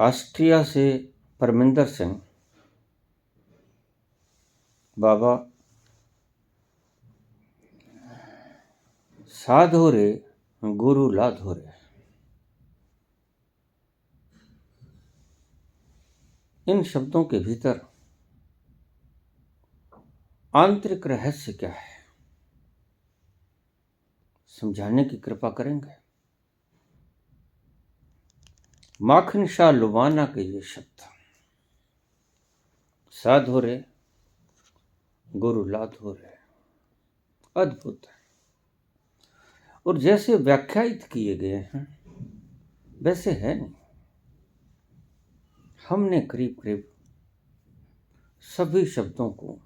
Austria से परमिंदर सिंह। बाबा, साधो रे गुरु लाधो रे। इन शब्दों के भीतर आंतरिक रहस्य क्या है, समझाने की कृपा करेंगे। माखन शाह लुबाना के ये शब्द, साधो रे गुरु लाधो रे, अद्भुत है। और जैसे व्याख्यायित किए गए हैं वैसे है नहीं। हमने करीब करीब सभी शब्दों को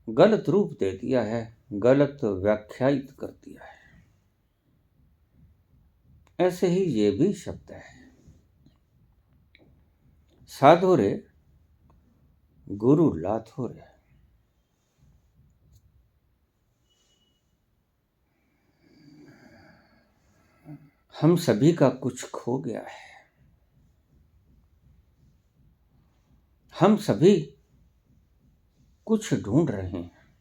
गलत रूप दे दिया है, गलत व्याख्यायित कर दिया है। ऐसे ही ये भी शब्द है, साधो रे गुरु लाधो रे। हम सभी का कुछ खो गया है। हम सभी कुछ ढूंढ रहे हैं,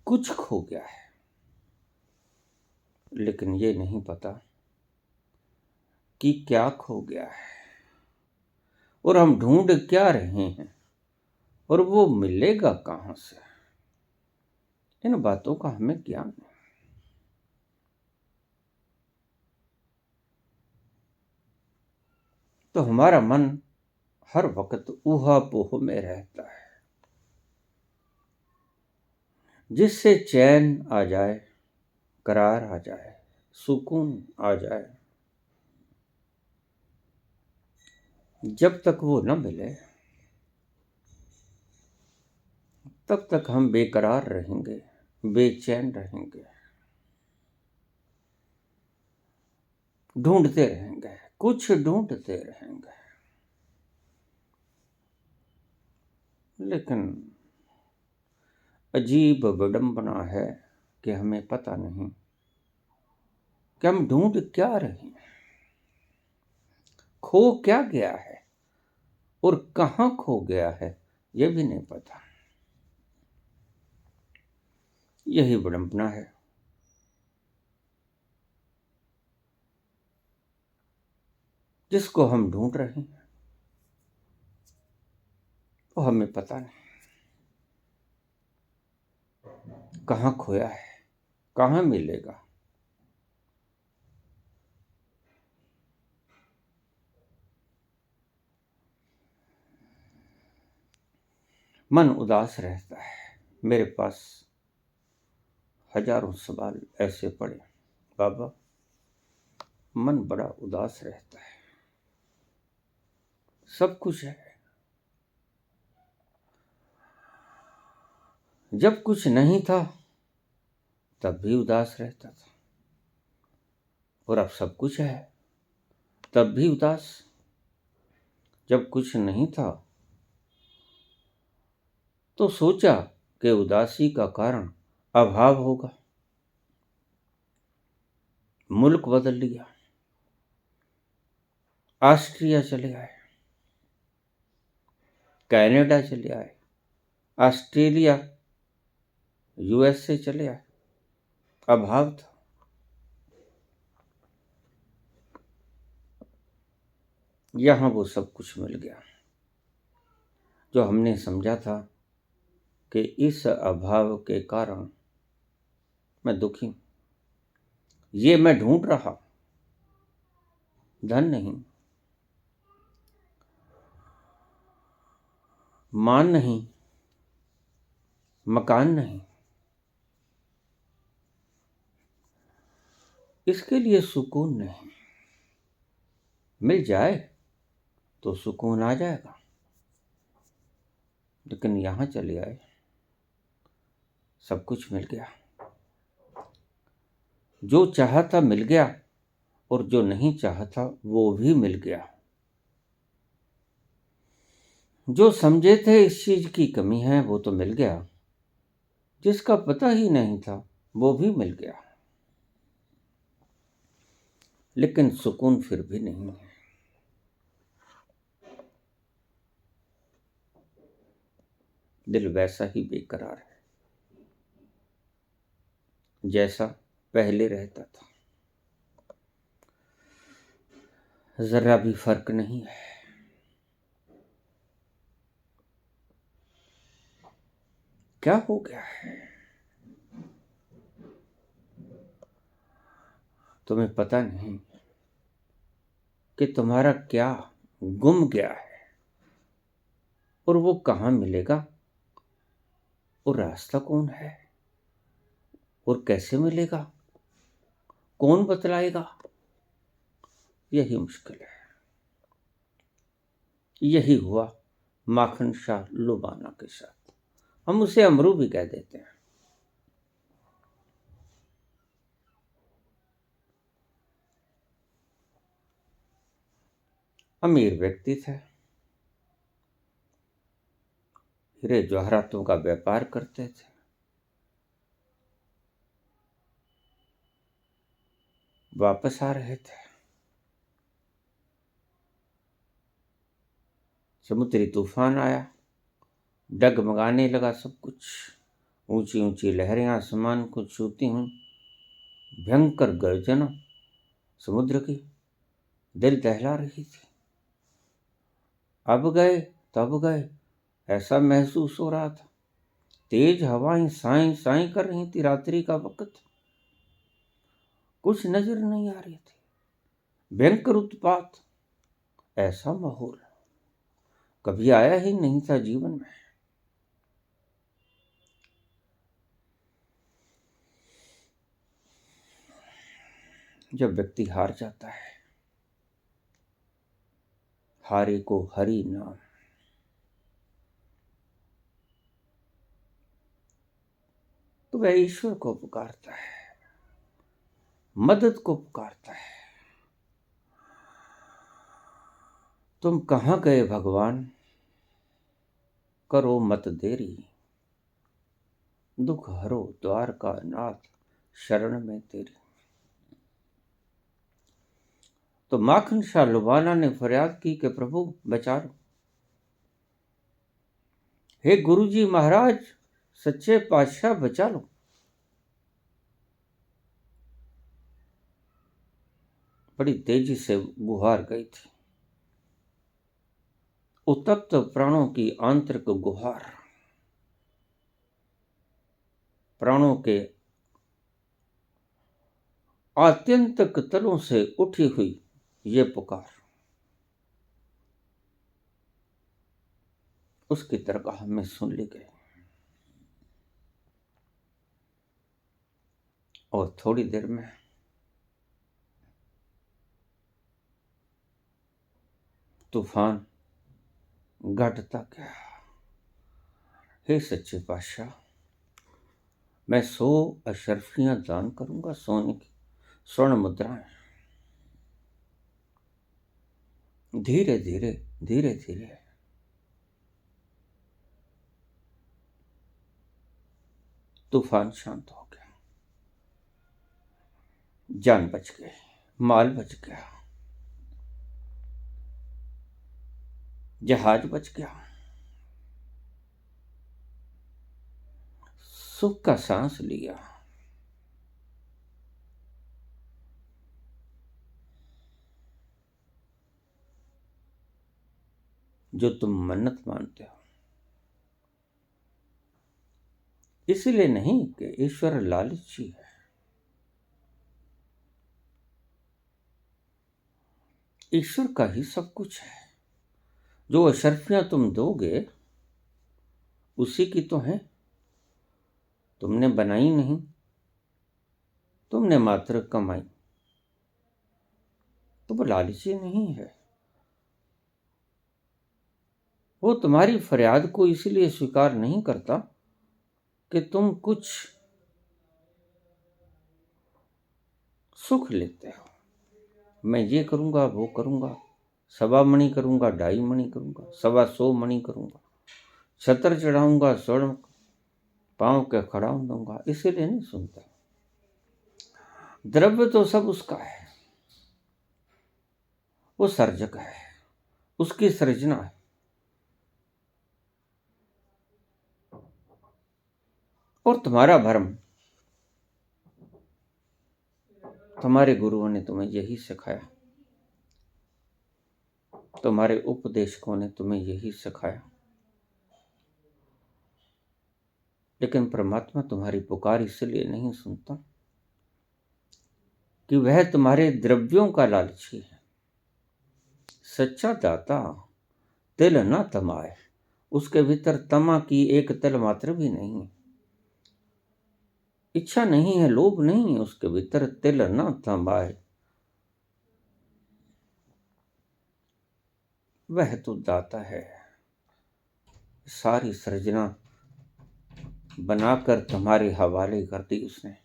कुछ खो गया है, लेकिन ये नहीं पता कि क्या खो गया है और हम ढूंढ क्या रहे हैं और वो मिलेगा कहां से। इन बातों का हमें ज्ञान नहीं। तो हमारा मन हर वक्त ऊहा-पोह में रहता है, जिससे चैन आ जाए, करार आ जाए, सुकून आ जाए, जब तक वो न मिले तब तक हम बेकरार रहेंगे, बेचैन रहेंगे, ढूंढते रहेंगे, कुछ ढूंढते रहेंगे। लेकिन अजीब विडंबना है कि हमें पता नहीं कि हम ढूंढ क्या रहे हैं, खो क्या गया है और कहां खो गया है, यह भी नहीं पता। यही विडंबना है। जिसको हम ढूंढ रहे हैं वो हमें पता नहीं कहां खोया है, कहां मिलेगा। मन उदास रहता है। मेरे पास हजारों सवाल ऐसे पड़े, बाबा मन बड़ा उदास रहता है। सब कुछ है, जब कुछ नहीं था तब भी उदास रहता था, और अब सब कुछ है तब भी उदास। जब कुछ नहीं था तो सोचा कि उदासी का कारण अभाव होगा। मुल्क बदल लिया, ऑस्ट्रिया चले आए, कनाडा चले आए, ऑस्ट्रेलिया, यूएसए चले आए। अभाव था। यहां वो सब कुछ मिल गया जो हमने समझा था कि इस अभाव के कारण मैं दुखी हूं। ये मैं ढूंढ रहा, धन नहीं, मान नहीं, मकान नहीं, इसके लिए सुकून नहीं। मिल जाए तो सुकून आ जाएगा, लेकिन यहां चले आए, सब कुछ मिल गया। जो चाहा था मिल गया और जो नहीं चाहा था वो भी मिल गया। जो समझे थे इस चीज की कमी है वो तो मिल गया, जिसका पता ही नहीं था वो भी मिल गया। लेकिन सुकून फिर भी नहीं है। दिल वैसा ही बेकरार है जैसा पहले रहता था। जरा भी फर्क नहीं है। क्या हो गया है? तुम्हें पता नहीं कि तुम्हारा क्या गुम गया है और वो कहाँ मिलेगा, और रास्ता कौन है और कैसे मिलेगा, कौन बतलाएगा? यही मुश्किल है। यही हुआ माखन शाह लुबाना के साथ। हम उसे अमरू भी कह देते हैं। अमीर व्यक्ति थे, हीरे जवाहरातों का व्यापार करते थे। वापस आ रहे थे, समुद्री तूफान आया, डगमगाने लगा सब कुछ। ऊंची ऊंची लहरें आसमान को छूती हुई, भयंकर गर्जना समुद्र की दिल दहला रही थी। अब गए तब गए ऐसा महसूस हो रहा था। तेज हवाएं साई साई कर रही थी। रात्रि का वक्त, कुछ नजर नहीं आ रही थी। भयंकर उत्पात, ऐसा माहौल कभी आया ही नहीं था जीवन में। जब व्यक्ति हार जाता है, हारे को हरि नाम, तो वह ईश्वर को पुकारता है, मदद को पुकारता है। तुम कहाँ गए भगवान, करो मत देरी, दुख हरो द्वारका नाथ, शरण में तेरी। तो माखन शाह लुबाना ने फरियाद की कि प्रभु बचा लो। हे गुरुजी महाराज, सच्चे पातशाह बचा लो। बड़ी तेजी से गुहार गई थी, उत्तप्त प्राणों की आंतरिक गुहार, प्राणों के आत्यंतिक तलों से उठी हुई ये पुकार। उसकी दरगाह में सुन ली गई और थोड़ी देर में तूफान घटता गया। हे सच्चे पातशाह, मैं 100 अशरफियां दान करूंगा, सोने की स्वर्ण मुद्राएं। धीरे धीरे धीरे धीरे तूफान शांत हो गया। जान बच गई, माल बच गया, जहाज बच गया। सुख का सांस लिया। जो तुम मन्नत मानते हो, इसलिए नहीं कि ईश्वर लालची है। ईश्वर का ही सब कुछ है। जो अशरफियां तुम दोगे उसी की तो है, तुमने बनाई नहीं, तुमने मात्र कमाई। तो वो लालची नहीं है। वो तुम्हारी फरियाद को इसलिए स्वीकार नहीं करता कि तुम कुछ सुख लेते हो। मैं ये करूंगा, वो करूंगा, 1.25 मणि करूंगा, 2.5 मणि करूंगा, 125 मणि करूंगा, छतर चढ़ाऊंगा, स्वर्ण पांव के खड़ा दूंगा, इसीलिए नहीं सुनता। द्रव्य तो सब उसका है, वो सर्जक है, उसकी सृजना है। और तुम्हारा भ्रम, तुम्हारे गुरुओं ने तुम्हें यही सिखाया, तुम्हारे उपदेशकों ने तुम्हें यही सिखाया, लेकिन परमात्मा तुम्हारी पुकार इसलिए नहीं सुनता कि वह तुम्हारे द्रव्यों का लालची है। सच्चा दाता तिल न तमाए, उसके भीतर तमा की एक तिल मात्र भी नहीं है। इच्छा नहीं है, लोभ नहीं है उसके भीतर, तिल न तमाए। वह तो दाता है। सारी सृजना बनाकर तुम्हारे हवाले कर दी उसने,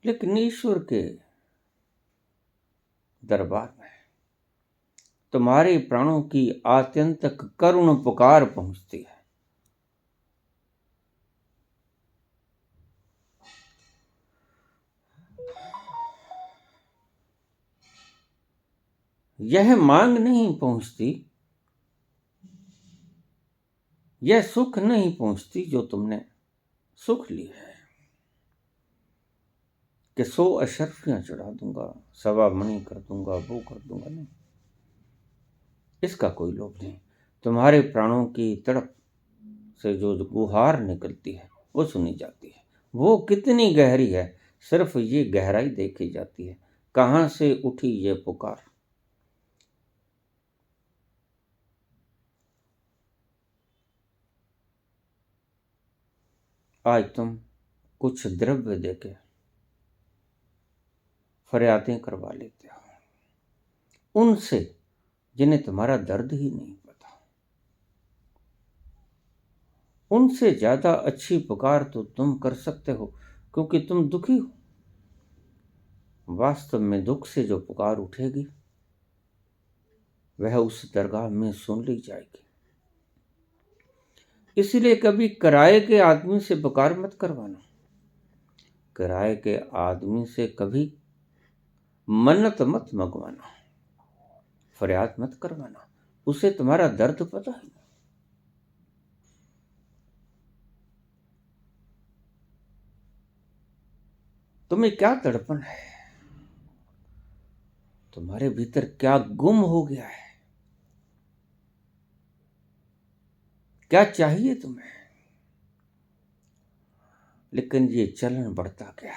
लेकिन ईश्वर के दरबार में तुम्हारे प्राणों की आत्यंतिक करुण पुकार पहुंचती है। यह मांग नहीं पहुंचती, यह सुख नहीं पहुंचती जो तुमने सुख ली है कि 100 अशर्फियां चढ़ा दूंगा, 1.25 मणि कर दूंगा, वो कर दूंगा। नहीं, इसका कोई लोभ नहीं। तुम्हारे प्राणों की तड़प से जो गुहार निकलती है वो सुनी जाती है। वो कितनी गहरी है, सिर्फ ये गहराई देखी जाती है। कहां से उठी ये पुकार। आज तुम कुछ द्रव्य देके फरियादें करवा लेते हो उनसे जिन्हें तुम्हारा दर्द ही नहीं पता। उनसे ज्यादा अच्छी पुकार तो तुम कर सकते हो, क्योंकि तुम दुखी हो। वास्तव में दुख से जो पुकार उठेगी वह उस दरगाह में सुन ली जाएगी। इसलिए कभी किराए के आदमी से पुकार मत करवाना। किराए के आदमी से कभी मन्नत मत मंगवाना, फरियाद मत करवाना। उसे तुम्हारा दर्द पता है। तुम्हें क्या तड़पन है, तुम्हारे भीतर क्या गुम हो गया है, क्या चाहिए तुम्हें। लेकिन ये चलन बढ़ता गया,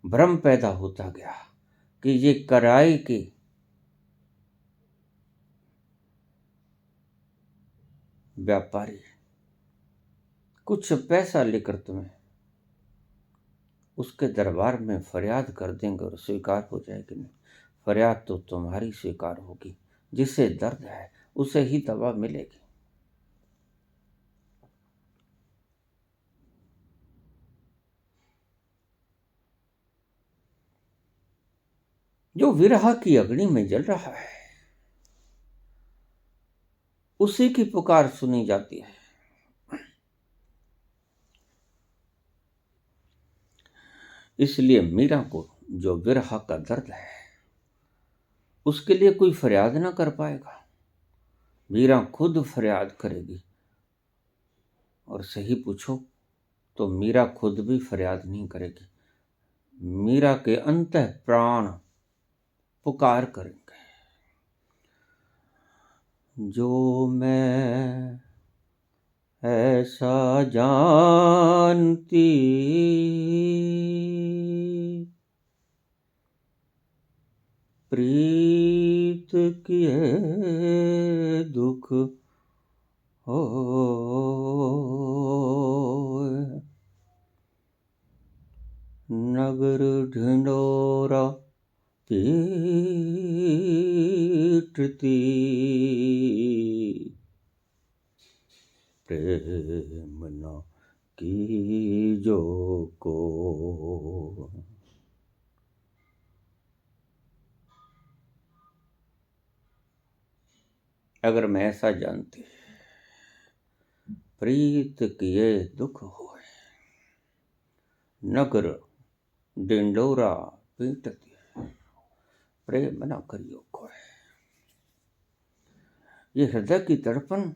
भ्रम पैदा होता गया कि ये किराए के व्यापारी कुछ पैसा लेकर तुम्हें उसके दरबार में फरियाद कर देंगे और स्वीकार हो जाएगी। नहीं, फरियाद तो तुम्हारी स्वीकार होगी। जिसे दर्द है उसे ही दवा मिलेगी। जो विरह की अग्नि में जल रहा है उसी की पुकार सुनी जाती है। इसलिए मीरा को जो विरह का दर्द है उसके लिए कोई फरियाद ना कर पाएगा। मीरा खुद फरियाद करेगी। और सही पूछो तो मीरा खुद भी फरियाद नहीं करेगी, मीरा के अंतः प्राण पुकार करेंगे। जो मैं ऐसा जानती, प्रीत किए दुख हो, नगर ढिंढोरा पीटती, प्रेम न की जो को। अगर मैं ऐसा जानती, प्रीत किए दुख होए, नगर डिंडोरा पीटती प्रेम न करियो कोय। ये हृदय की तड़पन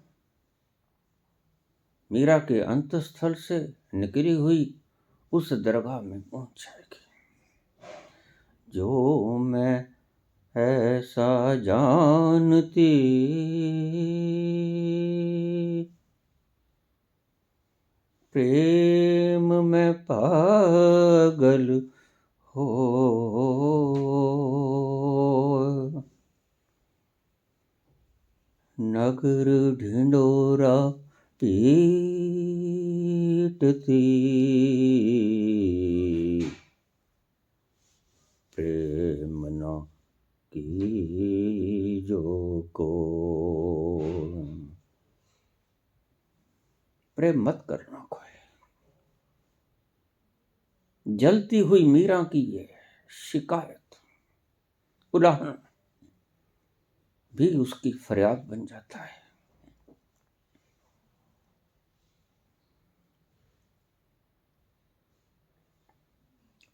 मीरा के अंतस्थल से निकली हुई उस दरगाह में पहुंच जाएगी। जो मैं ऐसा जानती प्रेम में पागल हो, नगर ढिंडोरा पीटती प्रेम न कीजो को। प्रेम मत करना कोई। जलती हुई मीरा की ये शिकायत उदाहरण भी उसकी फरियाद बन जाता है।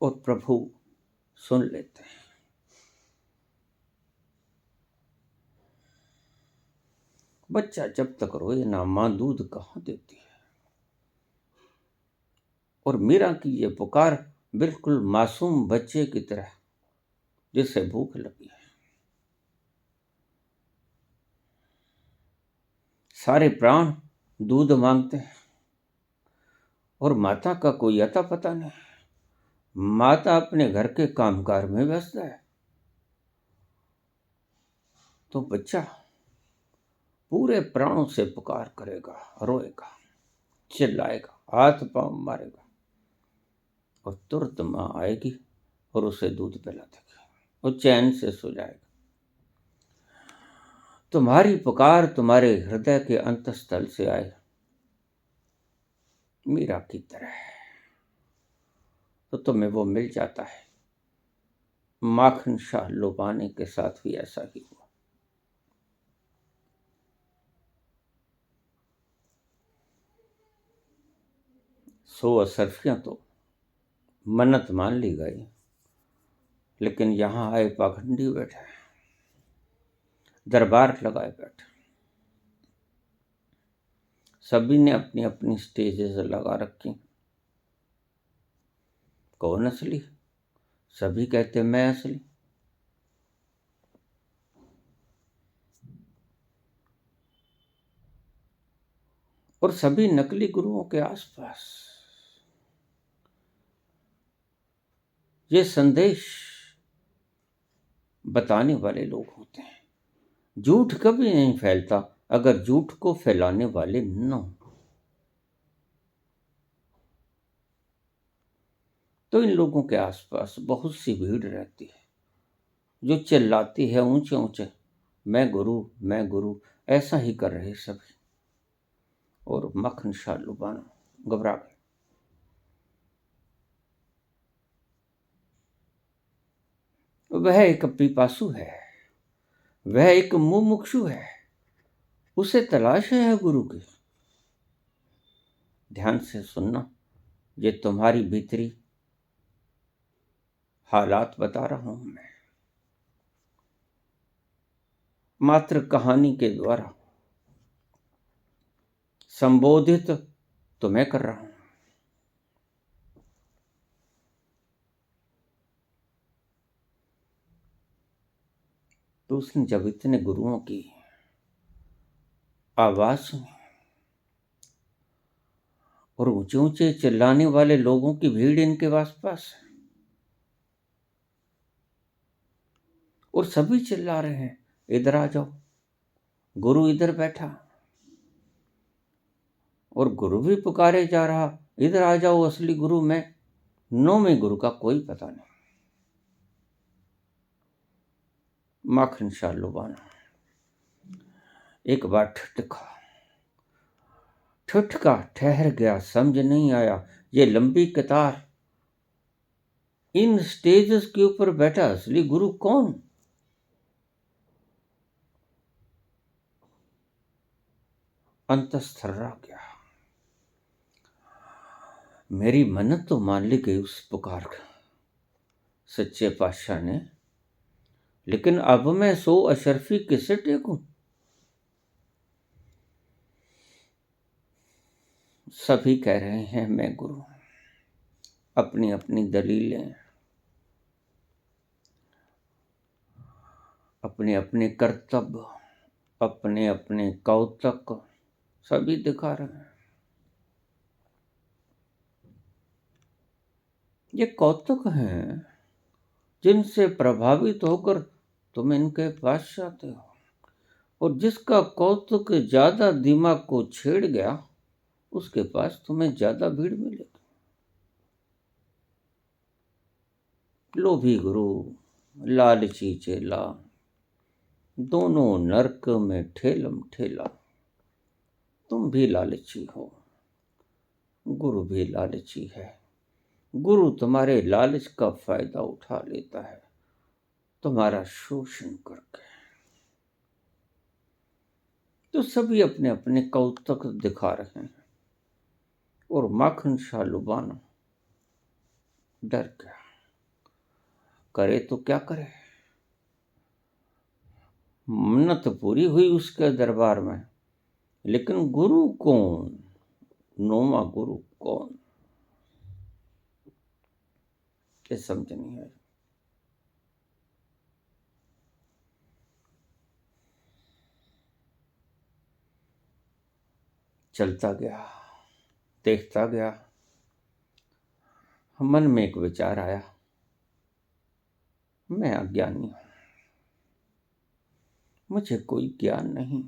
और प्रभु सुन लेते हैं। बच्चा जब तक रोए ना मां दूध कहाँ देती है। और मीरा की ये पुकार बिल्कुल मासूम बच्चे की तरह जिसे भूख लगी है। सारे प्राण दूध मांगते हैं और माता का कोई अता पता नहीं। माता अपने घर के कामकाज में व्यस्त है तो बच्चा पूरे प्राणों से पुकार करेगा, रोएगा, चिल्लाएगा, हाथ पांव मारेगा और तुरंत मां आएगी और उसे दूध पिला देगी। वो चैन से सो जाएगा। तुम्हारी पुकार तुम्हारे हृदय के अंतस्थल से आए मीरा की तरह तो तुम्हें वो मिल जाता है। माखन शाह लुबानी के साथ भी ऐसा ही हुआ। सो असरफियां तो मन्नत मान ली गई, लेकिन यहां आए पाखंडी बैठे, दरबार लगाए बैठे। सभी ने अपनी अपनी स्टेजेस लगा रखी। कौन असली? सभी कहते मैं असली। और सभी नकली गुरुओं के आसपास ये संदेश बताने वाले लोग होते हैं। झूठ कभी नहीं फैलता अगर झूठ को फैलाने वाले न हो। तो इन लोगों के आसपास बहुत सी भीड़ रहती है जो चिल्लाती है ऊंचे ऊंचे, मैं गुरु ऐसा ही कर रहे सभी। और मक्खन शाह लुबाना घबरा गए। वह एक पिपासु है, वह एक मुमुक्षु है, उसे तलाश है गुरु की। ध्यान से सुनना, ये तुम्हारी भीतरी हालात बता रहा हूं मैं, मात्र कहानी के द्वारा संबोधित तुम्हें कर रहा हूं। तो उसने जब इतने गुरुओं की आवाज सुनी और ऊंचे ऊंचे चिल्लाने वाले लोगों की भीड़ इनके आसपास, और सभी चिल्ला रहे हैं इधर आ जाओ, गुरु इधर बैठा। और गुरु भी पुकारे जा रहा, इधर आ जाओ असली गुरु मैं, नौवें गुरु का कोई पता नहीं। माखन शाह लुबाना एक बार ठुठका ठहर गया, समझ नहीं आया ये लंबी कतार, इन स्टेजेस के ऊपर बैठा असली गुरु कौन? अंतस्थर्रा गया। मेरी मन्नत तो मान ली गई उस पुकार का, सच्चे पातशाह ने, लेकिन अब मैं 100 अशरफी किसे टेकूं? सभी कह रहे हैं मैं गुरु, अपनी अपनी दलीलें, अपने अपने कर्तव्य, अपने अपने कौतक सभी दिखा रहे हैं। ये कौतक हैं जिनसे प्रभावित होकर तुम इनके पास जाते हो, और जिसका कौतुक ज्यादा दिमाग को छेड़ गया उसके पास तुम्हें ज्यादा भीड़ मिलेगी। लोभी गुरु, लालची चेला, दोनों नरक में ठेलम ठेला। तुम भी लालची हो, गुरु भी लालची है। गुरु तुम्हारे लालच का फायदा उठा लेता है, तुम्हारा शोषण करके। तो सभी अपने अपने कौतक दिखा रहे हैं, और माखन शाह लुबाना डर गया। करे तो क्या करे, मन्नत पूरी हुई उसके दरबार में, लेकिन गुरु कौन, नोमा गुरु कौन, ये समझ नहीं आई। चलता गया, देखता गया, मन में एक विचार आया, मैं अज्ञानी हूं, मुझे कोई ज्ञान नहीं,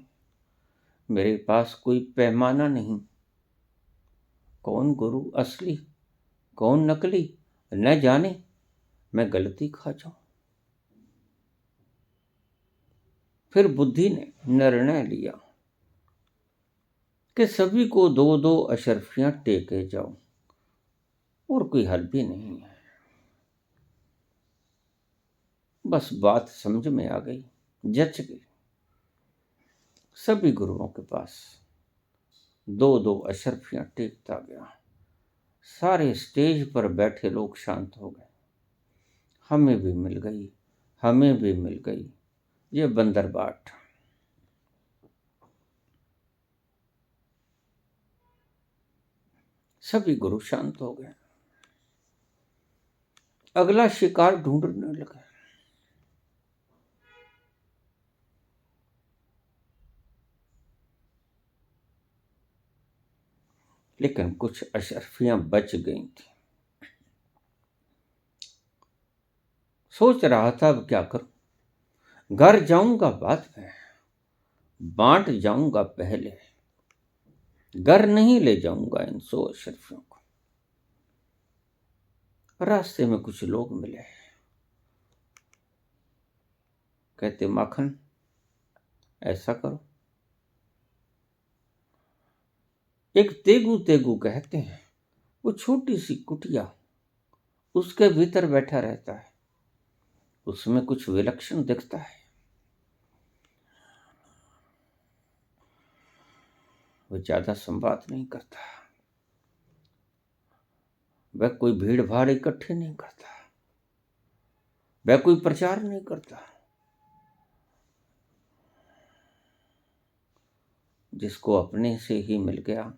मेरे पास कोई पैमाना नहीं। कौन गुरु असली, कौन नकली, न जाने, मैं गलती खा जाऊं। फिर बुद्धि ने निर्णय लिया कि सभी को 2-2 अशरफियां टेके जाओ, और कोई हल भी नहीं है। बस बात समझ में आ गई, जच गई। सभी गुरुओं के पास 2-2 अशरफियां टेकता गया। सारे स्टेज पर बैठे लोग शांत हो गए। हमें भी मिल गई, हमें भी मिल गई, ये बंदरबाट। सभी गुरु शांत हो गए, अगला शिकार ढूंढने लगे। लेकिन कुछ अशरफियां बच गई थी। सोच रहा था अब क्या करूं, घर जाऊंगा बाद में, बांट जाऊंगा पहले, घर नहीं ले जाऊंगा इन 100 अशरफियों को। रास्ते में कुछ लोग मिले, कहते माखन ऐसा करो, एक तेगू तेगू कहते हैं, वो छोटी सी कुटिया, उसके भीतर बैठा रहता है, उसमें कुछ विलक्षण दिखता है। वह ज्यादा संवाद नहीं करता, वह कोई भीड़ भाड़ इकट्ठे नहीं करता, वह कोई प्रचार नहीं करता। जिसको अपने से ही मिल गया,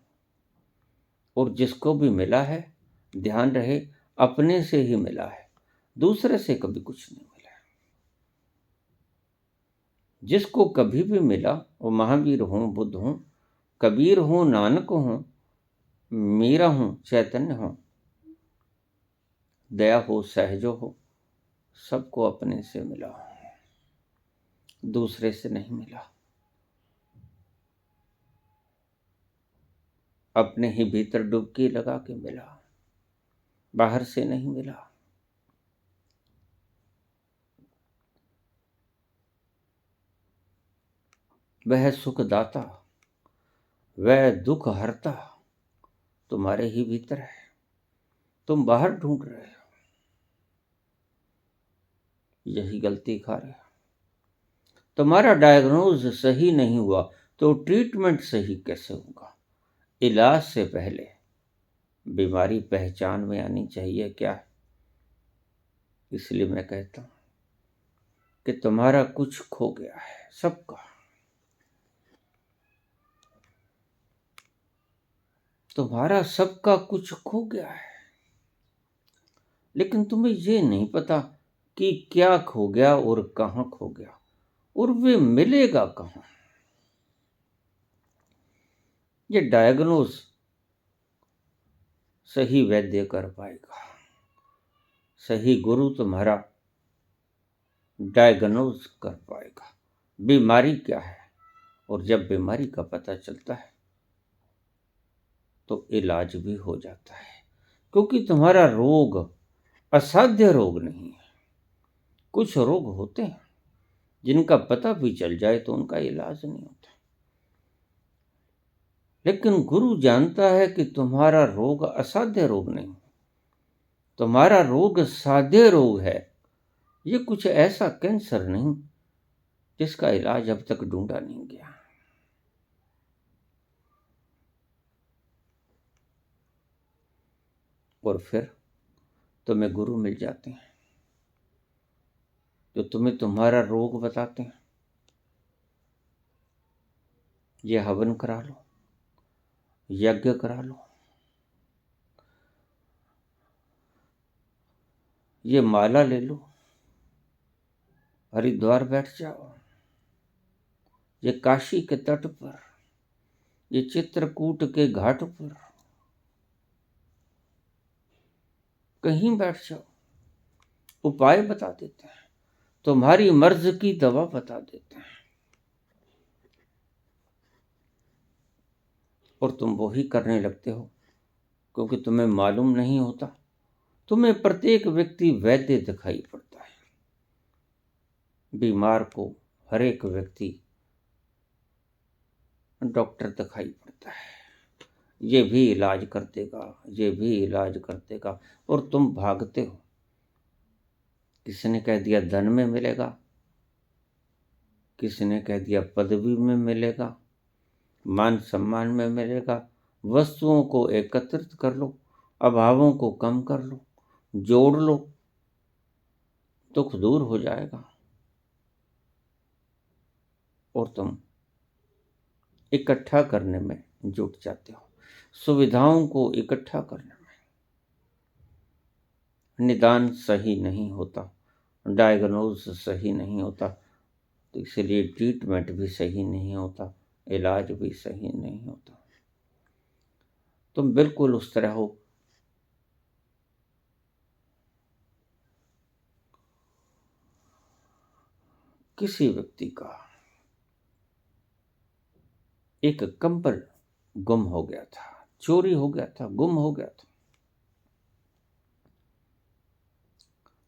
और जिसको भी मिला है, ध्यान रहे अपने से ही मिला है, दूसरे से कभी कुछ नहीं मिला। जिसको कभी भी मिला वो महावीर हो, बुद्ध हो, कबीर हो, नानक हो, मीरा हो, चैतन्य हो, दया हो, सहजो हो, सबको अपने से मिला, दूसरे से नहीं मिला। अपने ही भीतर डुबकी लगा के मिला, बाहर से नहीं मिला। वह सुखदाता, वह दुख हरता तुम्हारे ही भीतर है, तुम बाहर ढूंढ रहे हो, यही गलती खा रहे हो। तुम्हारा डायग्नोज सही नहीं हुआ तो ट्रीटमेंट सही कैसे होगा? इलाज से पहले बीमारी पहचान में आनी चाहिए। क्या इसलिए मैं कहता हूं कि तुम्हारा कुछ खो गया है, सबका। तुम्हारा सबका कुछ खो गया है, लेकिन तुम्हें ये नहीं पता कि क्या खो गया और कहां खो गया, और वे मिलेगा कहां। ये डायग्नोज सही वैद्य कर पाएगा, सही गुरु तुम्हारा डायग्नोज कर पाएगा बीमारी क्या है। और जब बीमारी का पता चलता है तो इलाज भी हो जाता है, क्योंकि तुम्हारा रोग असाध्य रोग नहीं है। कुछ रोग होते हैं जिनका पता भी चल जाए तो उनका इलाज नहीं होता, लेकिन गुरु जानता है कि तुम्हारा रोग असाध्य रोग नहीं, तुम्हारा रोग साध्य रोग है। ये कुछ ऐसा कैंसर नहीं जिसका इलाज अब तक ढूंढा नहीं गया। और फिर तुम्हें गुरु मिल जाते हैं जो तुम्हें तुम्हारा रोग बताते हैं। ये हवन करा लो, यज्ञ करा लो, ये माला ले लो, हरिद्वार बैठ जाओ, ये काशी के तट पर, ये चित्रकूट के घाट पर कहीं बैठ जाओ, उपाय बता देते हैं, तुम्हारी मर्ज की दवा बता देते हैं, और तुम वही करने लगते हो, क्योंकि तुम्हें मालूम नहीं होता। तुम्हें प्रत्येक व्यक्ति वैद्य दिखाई पड़ता है, बीमार को हर एक व्यक्ति डॉक्टर दिखाई पड़ता है। ये भी इलाज कर देगा, ये भी इलाज कर देगा, और तुम भागते हो। किसी ने कह दिया धन में मिलेगा, किसी ने कह दिया पदवी में मिलेगा, मान सम्मान में मिलेगा। वस्तुओं को एकत्रित कर लो, अभावों को कम कर लो, जोड़ लो, दुख दूर हो जाएगा। और तुम इकट्ठा करने में जुट जाते हो, सुविधाओं को इकट्ठा करने में। निदान सही नहीं होता, डायग्नोज सही नहीं होता, तो इसलिए ट्रीटमेंट भी सही नहीं होता, इलाज भी सही नहीं होता। तुम बिल्कुल उस तरह हो किसी व्यक्ति का एक कंबल गुम हो गया था, चोरी हो गया था, गुम हो गया था।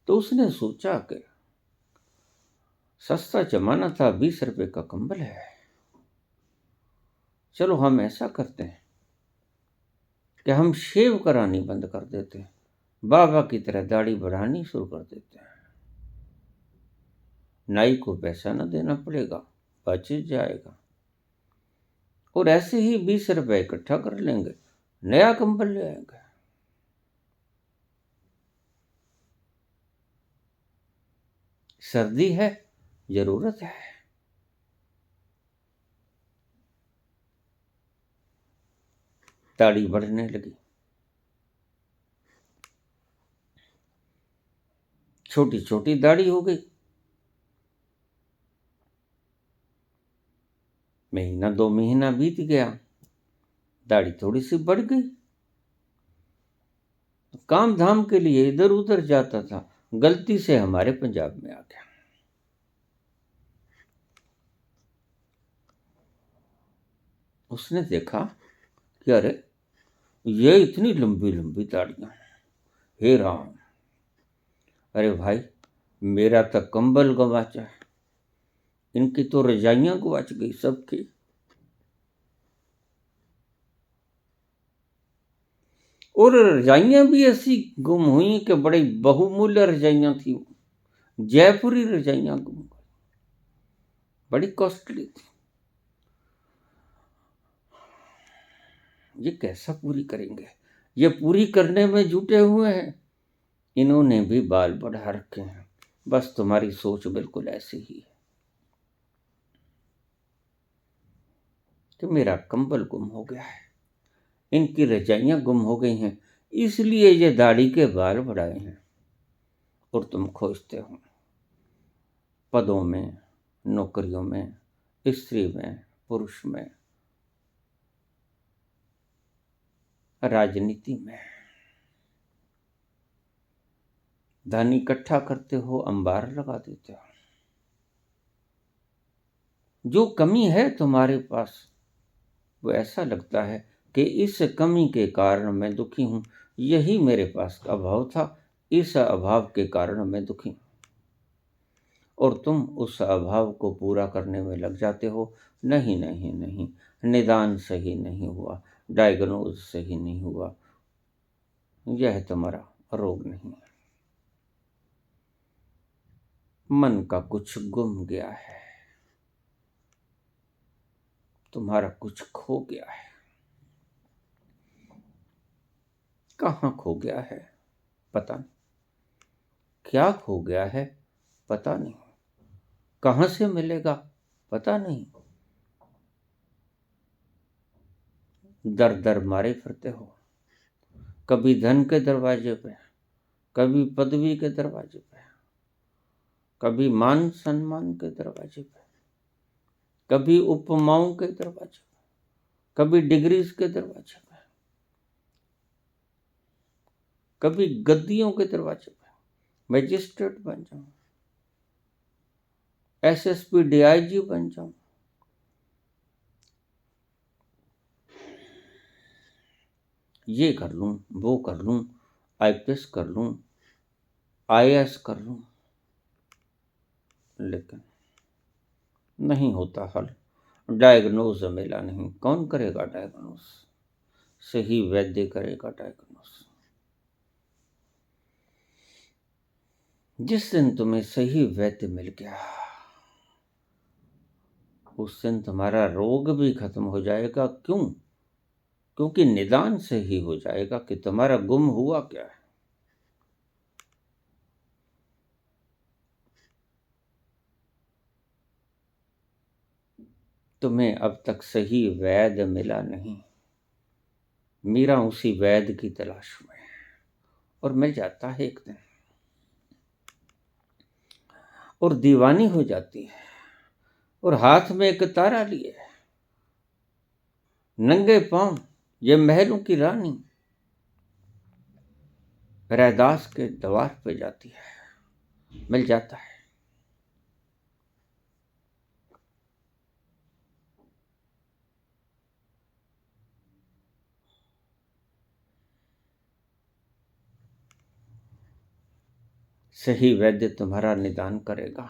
तो उसने सोचा कि सस्ता जमाना था, 20 रुपए का कंबल है, चलो हम ऐसा करते हैं कि हम शेव करानी बंद कर देते हैं, बाबा की तरह दाढ़ी बढ़ानी शुरू कर देते हैं। नाई को पैसा न देना पड़ेगा, बच जाएगा, और ऐसे ही 20 रुपए इकट्ठा कर लेंगे, नया कंबल ले आएंगे। सर्दी है, जरूरत है, दाढ़ी बढ़ने लगी, छोटी छोटी दाढ़ी हो गई। महीना 2 महीना बीत गया, दाढ़ी थोड़ी सी बढ़ गई। काम धाम के लिए इधर उधर जाता था, गलती से हमारे पंजाब में आ गया। उसने देखा कि अरे ये इतनी लंबी लंबी दाढ़ियां, हे राम, अरे भाई मेरा तो कंबल गवाचा है, इनकी तो रजाइयां गवाच गई सबकी। और रजाइयां भी ऐसी गुम हुई कि बड़ी बहुमूल्य रजाइयां थी, जयपुरी रजाइयां गुम गई, बड़ी कॉस्टली थी। ये कैसा पूरी करेंगे, ये पूरी करने में जुटे हुए हैं, इन्होंने भी बाल बढ़ा रखे हैं। बस तुम्हारी सोच बिल्कुल ऐसी ही है कि मेरा कंबल गुम हो गया है, इनकी रजाइयां गुम हो गई हैं, इसलिए ये दाढ़ी के बाल बढ़ाए हैं। और तुम खोजते हो पदों में, नौकरियों में, स्त्री में, पुरुष में, राजनीति में। धन इकट्ठा करते हो, अंबार लगा देते हो। जो कमी है तुम्हारे पास, वो ऐसा लगता है कि इस कमी के कारण मैं दुखी हूं, यही मेरे पास का अभाव था, इस अभाव के कारण मैं दुखी हूं। और तुम उस अभाव को पूरा करने में लग जाते हो। नहीं नहीं नहीं, निदान सही नहीं हुआ, डायग्नोज सही नहीं हुआ, यह तुम्हारा रोग नहीं है, मन का कुछ गुम गया है, तुम्हारा कुछ खो गया है। कहाँ खो गया है पता नहीं, क्या खो गया है पता नहीं, कहाँ से मिलेगा पता नहीं। दर दर मारे फिरते हो, कभी धन के दरवाजे पे, कभी पदवी के दरवाजे पे, कभी मान सम्मान के दरवाजे पे, कभी उपमाओं के दरवाजे पे, कभी डिग्रीज के दरवाजे पे, कभी गद्दियों के दरवाजे पे, मैजिस्ट्रेट बन जाऊं, एसएसपी डीआईजी बन जाऊं, ये कर लूं, वो कर लूं, आईपीएस कर लूं, आईएएस कर लूं, लेकिन नहीं होता हल। डायग्नोज मिला नहीं। कौन करेगा डायग्नोज? सही वैद्य करेगा डायग्नोज। जिस दिन तुम्हें सही वैद्य मिल गया, उस दिन तुम्हारा रोग भी खत्म हो जाएगा। क्यों? क्योंकि निदान से ही हो जाएगा कि तुम्हारा गुम हुआ क्या है। तुम्हें अब तक सही वैद्य मिला नहीं। मीरा उसी वैद्य की तलाश में है, और मिल जाता है एक दिन, और दीवानी हो जाती है, और हाथ में एक तारा लिए नंगे पांव ये महलों की रानी रैदास के द्वार पे जाती है। मिल जाता है। सही वैद्य तुम्हारा निदान करेगा।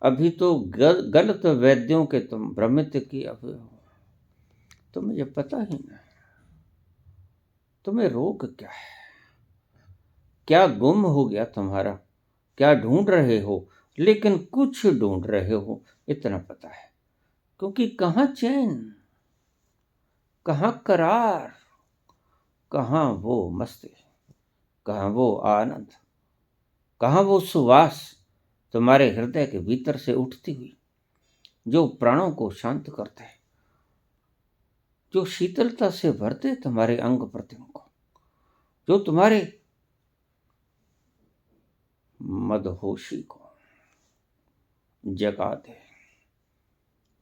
अभी तो गलत वैद्यों के तुम भ्रमित किए हुए हो। तुम्हें ये पता ही नहीं तुम्हें रोग क्या है, क्या गुम हो गया तुम्हारा, क्या ढूंढ रहे हो। लेकिन कुछ ढूंढ रहे हो, इतना पता है। क्योंकि कहाँ चैन, कहाँ करार, कहाँ वो मस्ती, कहाँ वो आनंद, कहाँ वो सुवास तुम्हारे हृदय के भीतर से उठती हुई, जो प्राणों को शांत करते, जो शीतलता से भरते तुम्हारे अंग प्रत्यंग को, जो तुम्हारे मदहोशी को जगा दे,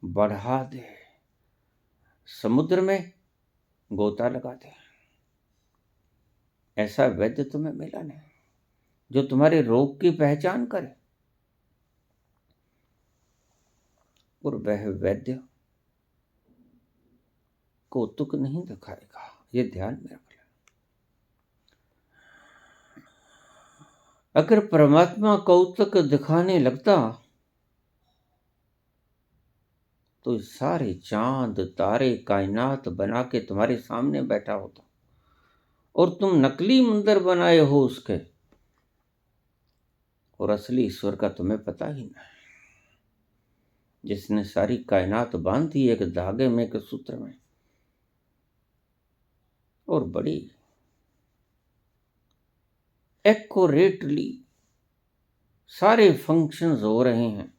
बढ़ा दे, समुद्र में गोता लगा दे। ऐसा वैद्य तुम्हें मिला नहीं जो तुम्हारे रोग की पहचान करे। और वह वैद्य कौतुक नहीं दिखाएगा, ये ध्यान में रख लेना। अगर परमात्मा कौतुक दिखाने लगता तो सारे चांद तारे कायनात बना के तुम्हारे सामने बैठा होता, और तुम नकली मंदिर बनाए हो उसके, और असली ईश्वर का तुम्हें पता ही नहीं, जिसने सारी कायनात बांध दी एक धागे में, एक सूत्र में, और बड़ी एक्यूरेटली सारे फंक्शंस हो रहे हैं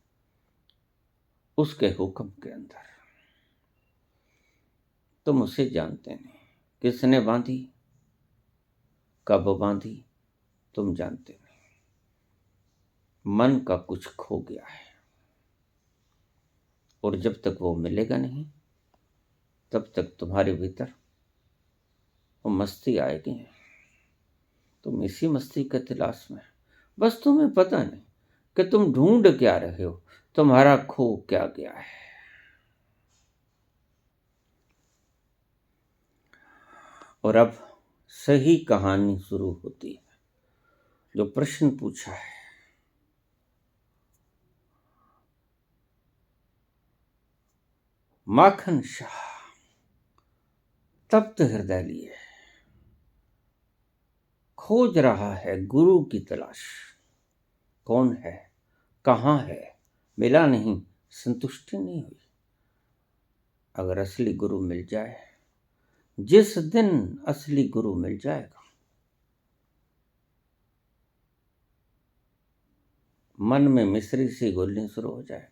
उसके हुक्म के अंदर। तुम उसे जानते नहीं, किसने बांधी, कब बांधी, तुम जानते नहीं। मन का कुछ खो गया है, और जब तक वो मिलेगा नहीं तब तक तुम्हारे भीतर वो मस्ती आएगी नहीं। तुम इसी मस्ती के तलाश में, बस तुम्हें पता नहीं कि तुम ढूंढ क्या रहे हो, तुम्हारा खो क्या गया है। और अब सही कहानी शुरू होती है। जो प्रश्न पूछा है, माखन शाह तप्त हृदय लिए खोज रहा है गुरु की तलाश। कौन है, कहाँ है, मिला नहीं, संतुष्टि नहीं हुई। अगर असली गुरु मिल जाए, जिस दिन असली गुरु मिल जाएगा, मन में मिश्री सी घुलनी शुरू हो जाएगी,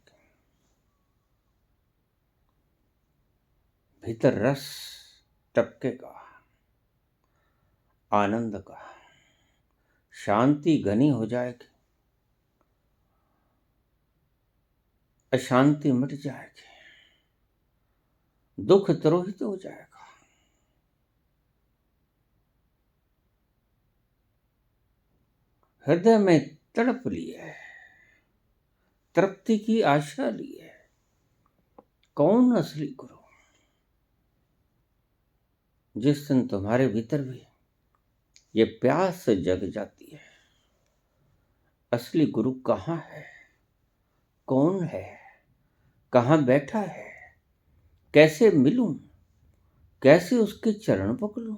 भीतर रस टपकेगा, आनंद का, शांति घनी हो जाएगी, अशांति मिट जाएगी, दुख तिरोहित हो जाएगा। हृदय में तड़प लिए, तृप्ति की आशा लिए, कौन असली गुरु? जिस दिन तुम्हारे भीतर भी ये प्यास जग जाती है, असली गुरु कहाँ है, कौन है, कहाँ बैठा है, कैसे मिलूं, कैसे उसके चरण पकड़ूं,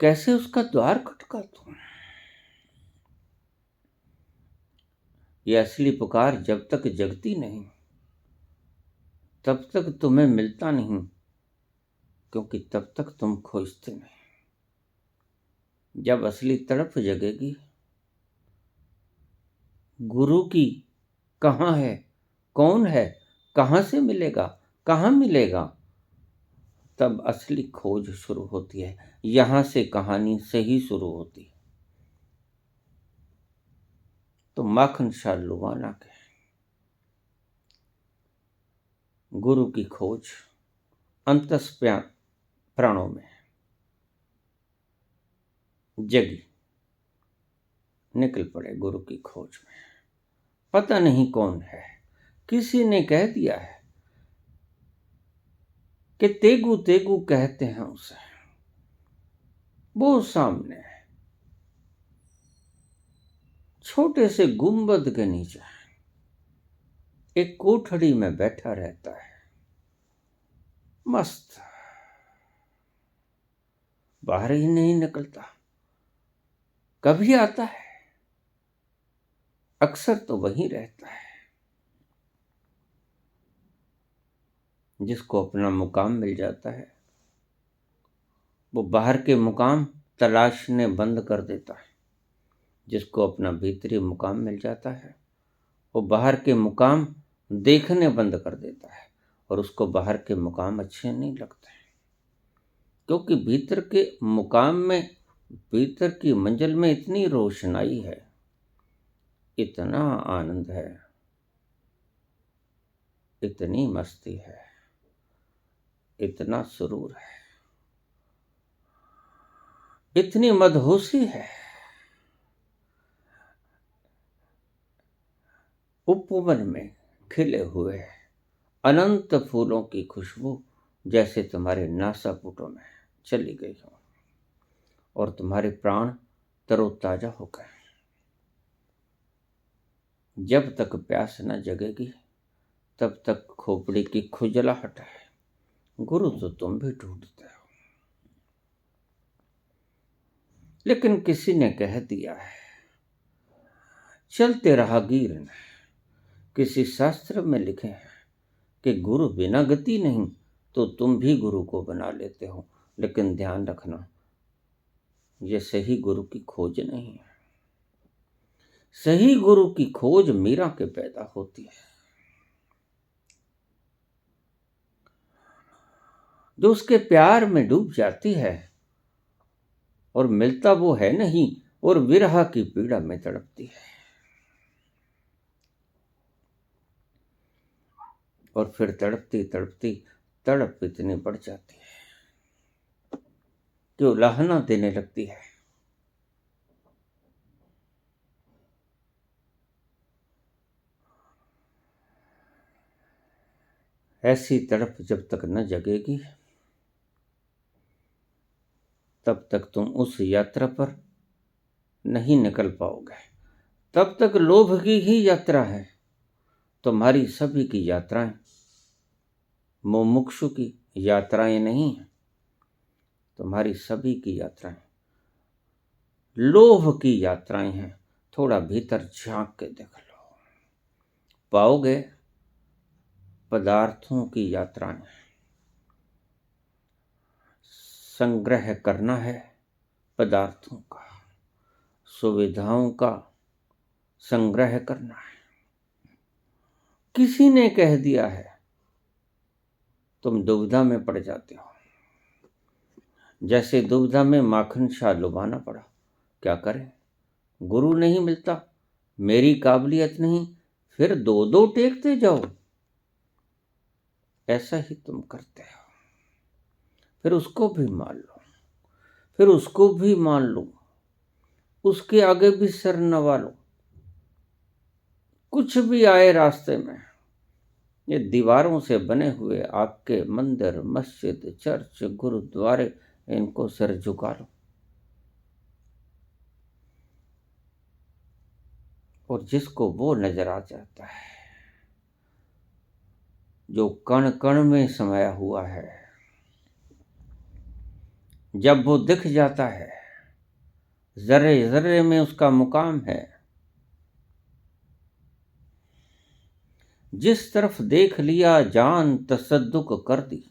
कैसे उसका द्वार खटखटाऊं? ये असली पुकार जब तक जगती नहीं तब तक तुम्हें मिलता नहीं, क्योंकि तब तक तुम खोजते नहीं। जब असली तड़प जगेगी, गुरु की कहाँ है, कौन है, कहाँ से मिलेगा, कहाँ मिलेगा, तब असली खोज शुरू होती है। यहां से कहानी सही शुरू होती है। तो माखन शाह लुबाना के गुरु की खोज अंतस प्राणों में जगी, निकल पड़े गुरु की खोज में। पता नहीं कौन है, किसी ने कह दिया है कि तेगु तेगु कहते हैं उसे। वो सामने है, छोटे से गुंबद के नीचे एक कोठड़ी में बैठा रहता है, मस्त, बाहर ही नहीं निकलता। कभी आता है, अक्सर तो वहीं रहता है। जिसको अपना मुकाम मिल जाता है, वो बाहर के मुकाम तलाशने बंद कर देता है। जिसको अपना भीतरी मुकाम मिल जाता है, वो बाहर के मुकाम देखने बंद कर देता है, और उसको बाहर के मुकाम अच्छे नहीं लगते, क्योंकि भीतर के मुकाम में, भीतर की मंजिल में इतनी रोशनाई है, इतना आनंद है, इतनी मस्ती है, इतना सुरूर है, इतनी मदहोशी है। उपवन में खिले हुए अनंत फूलों की खुशबू जैसे तुम्हारे नासापुटों में चली गई हो, और तुम्हारे प्राण तरोताजा हो गए। जब तक प्यास न जगेगी तब तक खोपड़ी की खुजलाहट है। गुरु तो तुम भी ढूंढते हो, लेकिन किसी ने कह दिया है, चलते राहगीर ने, किसी शास्त्र में लिखे हैं कि गुरु बिना गति नहीं, तो तुम भी गुरु को बना लेते हो। लेकिन ध्यान रखना, ये सही गुरु की खोज नहीं है। सही गुरु की खोज मीरा के पैदा होती है, जो उसके प्यार में डूब जाती है और मिलता वो है नहीं, और विरह की पीड़ा में तड़पती है। और फिर तड़पती तड़पती तड़प इतनी बढ़ जाती है कि उलाहना देने लगती है। ऐसी तड़प जब तक न जगेगी, तब तक तुम उस यात्रा पर नहीं निकल पाओगे। तब तक लोभ की ही यात्रा है। तुम्हारी सभी की यात्राएं मुमुक्षु की यात्राएं नहीं हैं। तुम्हारी सभी की यात्राएं लोभ की यात्राएं हैं। थोड़ा भीतर झांक के देख लो, पाओगे पदार्थों की यात्राएं। संग्रह करना है पदार्थों का, सुविधाओं का संग्रह करना है। किसी ने कह दिया है, तुम दुविधा में पड़ जाते हो। जैसे दुविधा में माखन शाह लुभाना पड़ा। क्या करें, गुरु नहीं मिलता, मेरी काबिलियत नहीं, फिर दो दो टेकते जाओ। ऐसा ही तुम करते हो। फिर उसको भी मान लो, फिर उसको भी मान लो, उसके आगे भी सर नवा लो। कुछ भी आए रास्ते में, ये दीवारों से बने हुए आपके मंदिर, मस्जिद, चर्च, गुरुद्वारे, इनको सर झुका लो। और जिसको वो नजर आ जाता है जो कण कण में समाया हुआ है, जब वो दिख जाता है, जर्रे जर्रे में उसका मुकाम है, जिस तरफ देख लिया जान तसद्दुक कर दी।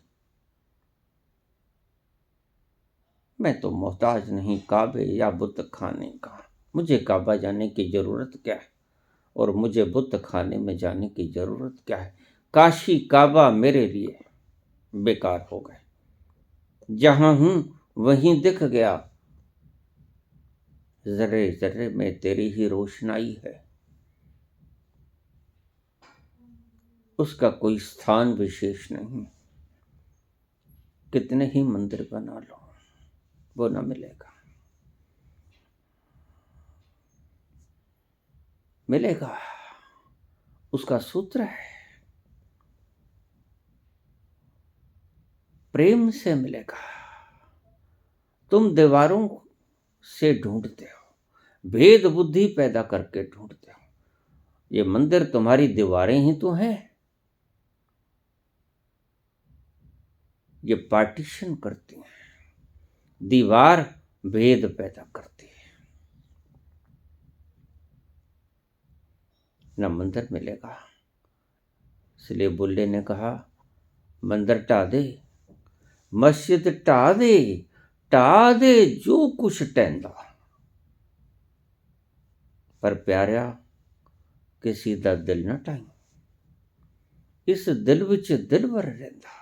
मैं तो मोहताज नहीं काबे या बुत खाने का। मुझे काबा जाने की जरूरत क्या है, और मुझे बुत खाने में जाने की जरूरत क्या है। काशी काबा मेरे लिए बेकार हो गए। जहां हूं वहीं दिख गया, जर्रे जर्रे में तेरी ही रोशनाई है। उसका कोई स्थान विशेष नहीं। कितने ही मंदिर बना लो, वो न मिलेगा। मिलेगा, उसका सूत्र है, प्रेम से मिलेगा। तुम दीवारों से ढूंढते हो, भेद बुद्धि पैदा करके ढूंढते हो। ये मंदिर तुम्हारी दीवारें ही तो हैं। ये पार्टीशन करती हैं, दीवार भेद पैदा करती है। न मंदिर मिलेगा। इसलिए बुल्ले ने कहा, मंदिर ढा दे, मस्जिद ढा दे, ढा दे जो कुछ टहंदा, पर प्यारा किसी दा दिल ना ढाई। इस दिल विच दिलवर रहिंदा।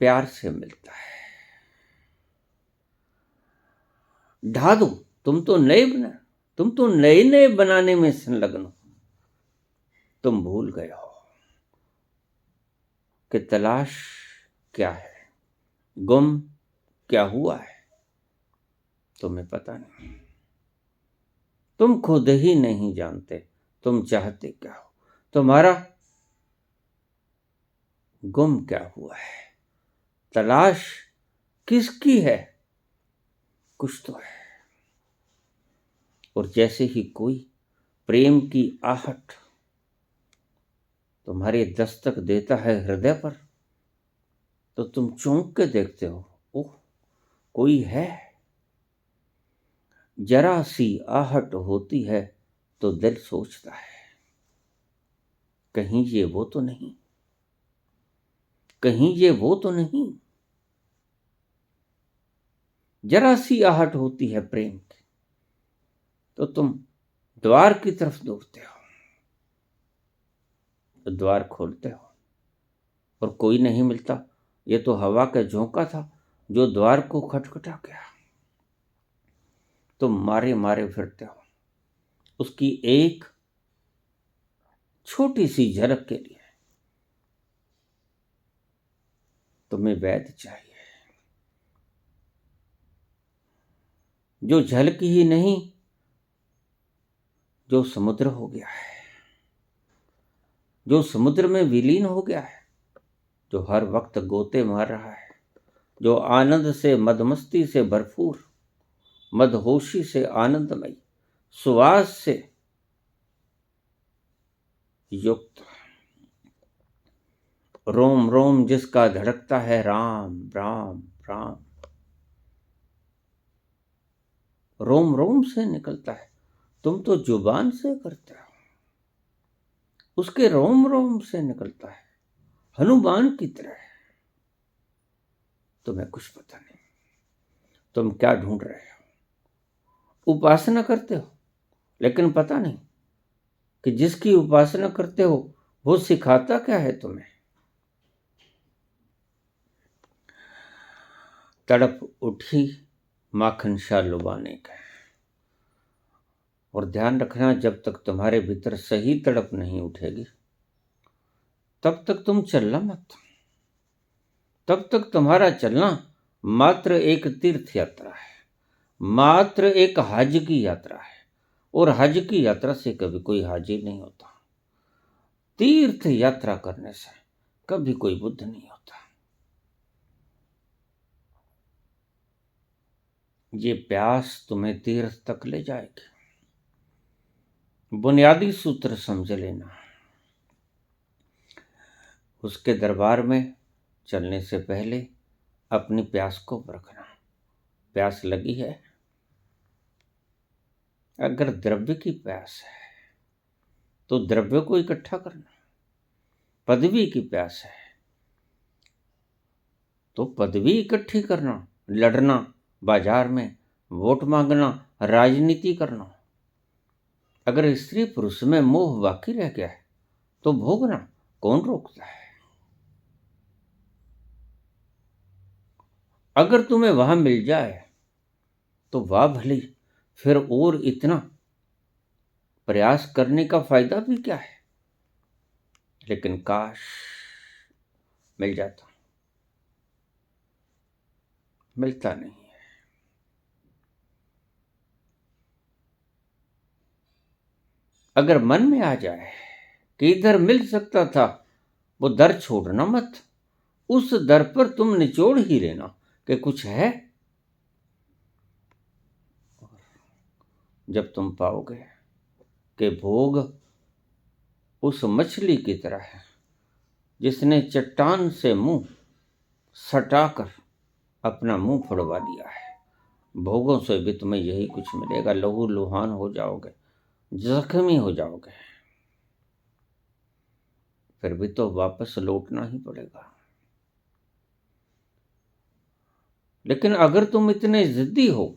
प्यार से मिलता है। ढा दो, तुम तो नए बना, तुम तो नए नए बनाने में संलग्न हो। तुम भूल गए हो कि तलाश क्या है, गुम क्या हुआ है। तुम्हें पता नहीं, तुम खुद ही नहीं जानते तुम चाहते क्या हो। तुम्हारा गुम क्या हुआ है, तलाश किसकी है, कुछ तो है। और जैसे ही कोई प्रेम की आहट तुम्हारे दस्तक देता है हृदय पर, तो तुम चौंक के देखते हो, ओह कोई है। जरा सी आहट होती है तो दिल सोचता है, कहीं ये वो तो नहीं। कहीं ये वो तो नहीं। जरा सी आहट होती है प्रेम की तो तुम द्वार की तरफ दौड़ते हो, तो द्वार खोलते हो और कोई नहीं मिलता। ये तो हवा का झोंका था जो द्वार को खटखटा गया। तुम मारे मारे फिरते हो उसकी एक छोटी सी झलक के लिए। तुम्हें वैद्य चाहिए जो झलक ही नहीं, जो समुद्र हो गया है, जो समुद्र में विलीन हो गया है, जो हर वक्त गोते मार रहा है, जो आनंद से मदमस्ती से भरपूर, मदहोशी से आनंदमय, सुवास से युक्त, रोम रोम जिसका धड़कता है राम राम राम, रोम रोम से निकलता है। तुम तो जुबान से करते हो, उसके रोम रोम से निकलता है हनुमान की तरह। तुम्हें कुछ पता नहीं तुम क्या ढूंढ रहे हो। उपासना करते हो लेकिन पता नहीं कि जिसकी उपासना करते हो वो सिखाता क्या है तुम्हें। तड़प उठी माखन शाह लुभाने का। और ध्यान रखना, जब तक तुम्हारे भीतर सही तड़प नहीं उठेगी तब तक तुम चलना मत। तब तक तुम्हारा चलना मात्र एक तीर्थ यात्रा है, मात्र एक हज की यात्रा है। और हज की यात्रा से कभी कोई हाजी नहीं होता। तीर्थ यात्रा करने से कभी कोई बुद्ध नहीं होता। ये प्यास तुम्हें तीर्थ तक ले जाएगी। बुनियादी सूत्र समझ लेना। उसके दरबार में चलने से पहले अपनी प्यास को परखना। प्यास लगी है? अगर द्रव्य की प्यास है तो द्रव्य को इकट्ठा करना। पदवी की प्यास है तो पदवी इकट्ठी करना, लड़ना, बाजार में वोट मांगना, राजनीति करना। अगर स्त्री पुरुष में मोह बाकी रह गया है तो भोगना कौन रोकता है। अगर तुम्हें वहां मिल जाए तो वाह भली, फिर और इतना प्रयास करने का फायदा भी क्या है। लेकिन काश मिल जाता, मिलता नहीं है। अगर मन में आ जाए कि इधर मिल सकता था, वो दर छोड़ना मत। उस दर पर तुम निचोड़ ही लेना कि कुछ है। जब तुम पाओगे कि भोग उस मछली की तरह है जिसने चट्टान से मुंह सटाकर अपना मुंह फुड़वा दिया है, भोगों से भी तुम्हें यही कुछ मिलेगा। लहू लुहान हो जाओगे, जख्मी हो जाओगे, फिर भी तो वापस लौटना ही पड़ेगा। लेकिन अगर तुम इतने जिद्दी हो,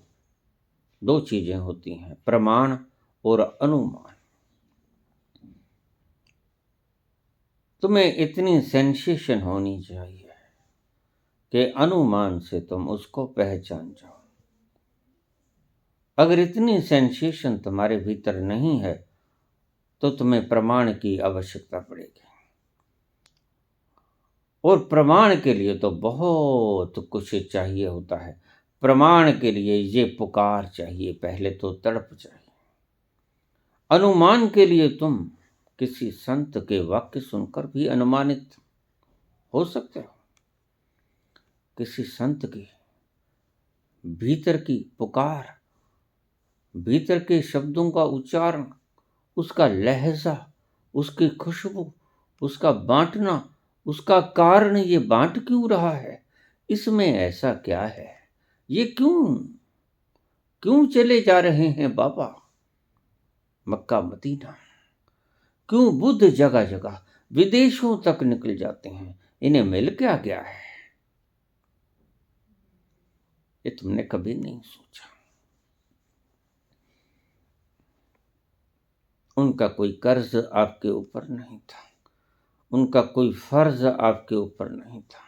दो चीजें होती हैं, प्रमाण और अनुमान। तुम्हें इतनी सेंसेशन होनी चाहिए कि अनुमान से तुम उसको पहचान जाओ। अगर इतनी सेंसेशन तुम्हारे भीतर नहीं है तो तुम्हें प्रमाण की आवश्यकता पड़ेगी। और प्रमाण के लिए तो बहुत कुछ चाहिए होता है। प्रमाण के लिए ये पुकार चाहिए, पहले तो तड़प चाहिए। अनुमान के लिए तुम किसी संत के वाक्य सुनकर भी अनुमानित हो सकते हो। किसी संत की भीतर की पुकार, भीतर के शब्दों का उच्चारण, उसका लहजा, उसकी खुशबू, उसका बांटना, उसका कारण, ये बांट क्यों रहा है, इसमें ऐसा क्या है, ये क्यों चले जा रहे हैं बाबा मक्का मदीना, क्यों बुद्ध जगह जगह विदेशों तक निकल जाते हैं, इन्हें मिल क्या गया है, ये तुमने कभी नहीं सोचा। उनका कोई कर्ज आपके ऊपर नहीं था, उनका कोई फर्ज आपके ऊपर नहीं था,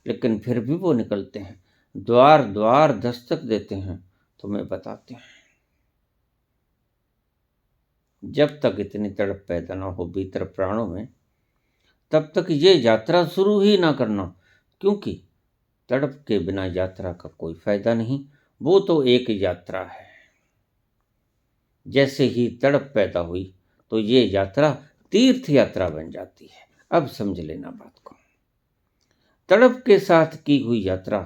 लेकिन फिर भी वो निकलते हैं, द्वार द्वार दस्तक देते हैं, तुम्हें बताते हैं। जब तक इतनी तड़प पैदा ना हो भीतर प्राणों में, तब तक ये यात्रा शुरू ही ना करना, क्योंकि तड़प के बिना यात्रा का कोई फायदा नहीं। वो तो एक यात्रा है। जैसे ही तड़प पैदा हुई तो ये यात्रा तीर्थ यात्रा बन जाती है। अब समझ लेना बात को। तड़प के साथ की हुई यात्रा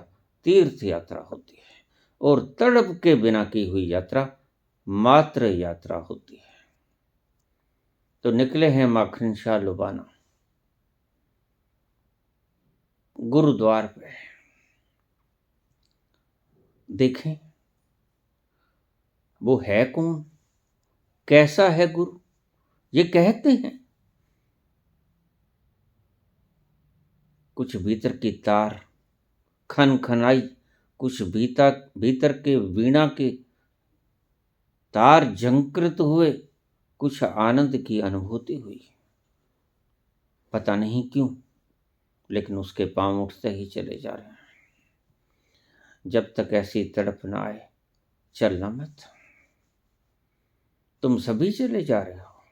तीर्थ यात्रा होती है, और तड़प के बिना की हुई यात्रा मात्र यात्रा होती है। तो निकले हैं माखन शाह लुबाना गुरुद्वार पे। देखें वो है कौन, कैसा है गुरु। ये कहते हैं कुछ भीतर की तार खन खनाई, कुछ भीतर के वीणा के तार झंकृत हुए, कुछ आनंद की अनुभूति हुई। पता नहीं क्यों, लेकिन उसके पांव उठते ही चले जा रहे हैं। जब तक ऐसी तड़प ना आए चलना मत। तुम सभी चले जा रहे हो,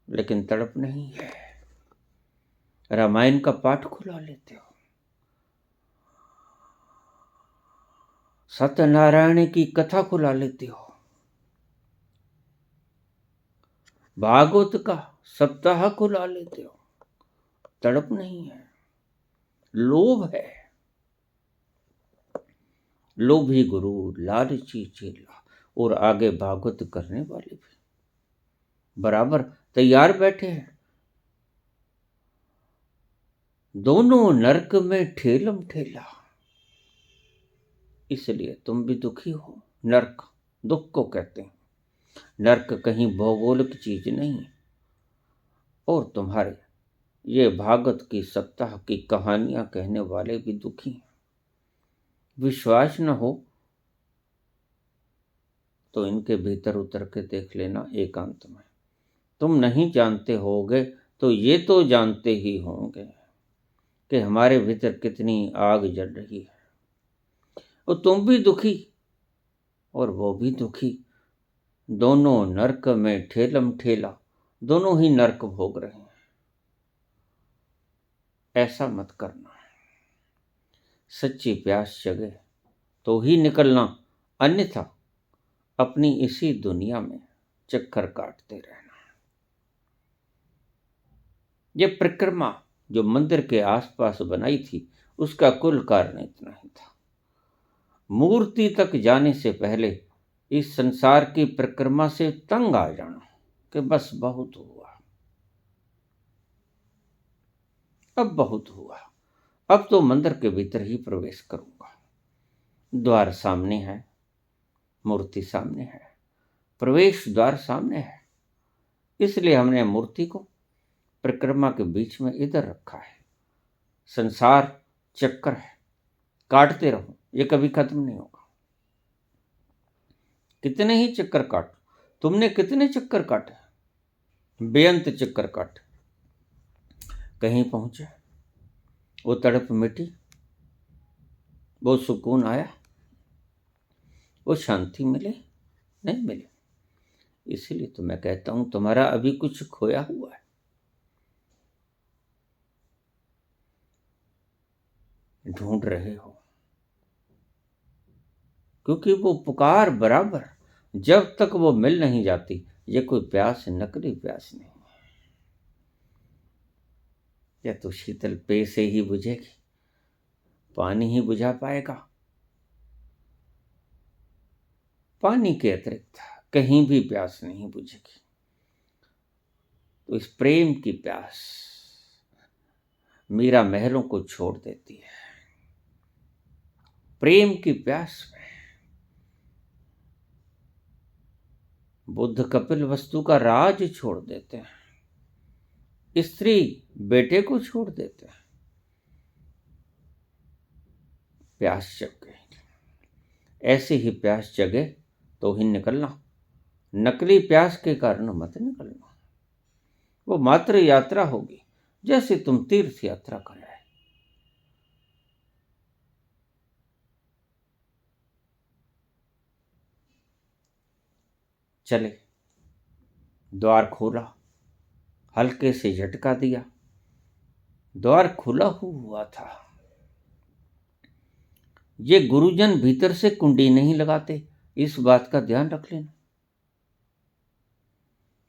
लेकिन तड़प नहीं है। रामायण का पाठ खुला लेते हो, सत्यनारायण की कथा खुला लेते हो, भागवत का सप्ताह खुला लेते हो। तड़प नहीं है, लोभ है। लोभी गुरु लालची चेला, और आगे भागवत करने वाले भी बराबर तैयार बैठे हैं। दोनों नरक में ठेलम ठेला। इसलिए तुम भी दुखी हो। नरक दुख को कहते हैं। नरक कहीं भौगोलिक चीज नहीं। और तुम्हारे ये भागवत की सप्ताह की कहानियां कहने वाले भी दुखी हैं। विश्वास न हो तो इनके भीतर उतर के देख लेना एकांत में। तुम नहीं जानते होगे तो ये तो जानते ही होंगे कि हमारे भीतर कितनी आग जल रही है। और तुम भी दुखी और वो भी दुखी, दोनों नरक में ठेलम ठेला, दोनों ही नरक भोग रहे हैं। ऐसा मत करना। सच्ची प्यास जगे तो ही निकलना, अन्यथा अपनी इसी दुनिया में चक्कर काटते रहना। ये परिक्रमा जो मंदिर के आसपास बनाई थी, उसका कुल कारण इतना ही था। मूर्ति तक जाने से पहले इस संसार की परिक्रमा से तंग आ जाना कि बस बहुत हुआ, अब बहुत हुआ, अब तो मंदिर के भीतर ही प्रवेश करूंगा। द्वार सामने है, मूर्ति सामने है, प्रवेश द्वार सामने है, इसलिए हमने मूर्ति को परिक्रमा के बीच में इधर रखा है। संसार चक्कर है, काटते रहो, ये कभी खत्म नहीं होगा। कितने ही चक्कर काट, तुमने कितने चक्कर काटे, बेअंत चक्कर काटे, कहीं पहुंचे, वो तड़प मिटी, वो सुकून आया, वो शांति मिले, नहीं मिले। इसीलिए तो मैं कहता हूं तुम्हारा अभी कुछ खोया हुआ है। ढूंढ रहे हो, क्योंकि वो पुकार बराबर, जब तक वो मिल नहीं जाती, ये कोई प्यास नकली प्यास नहीं, या तो शीतल पेय से ही बुझेगी, पानी ही बुझा पाएगा। पानी के अतिरिक्त कहीं भी प्यास नहीं बुझेगी। तो इस प्रेम की प्यास मीरा महलों को छोड़ देती है। प्रेम की प्यास में बुद्ध कपिल वस्तु का राज छोड़ देते हैं। स्त्री बेटे को छोड़ देते हैं। प्यास जग गई, ऐसे ही प्यास जगे तो ही निकलना, नकली प्यास के कारण मत निकलना। वो मात्र यात्रा होगी, जैसे तुम तीर्थ यात्रा कर आए। चले, द्वार खोला, हल्के से झटका दिया, द्वार खुला हुआ था। ये गुरुजन भीतर से कुंडी नहीं लगाते, इस बात का ध्यान रख लेना।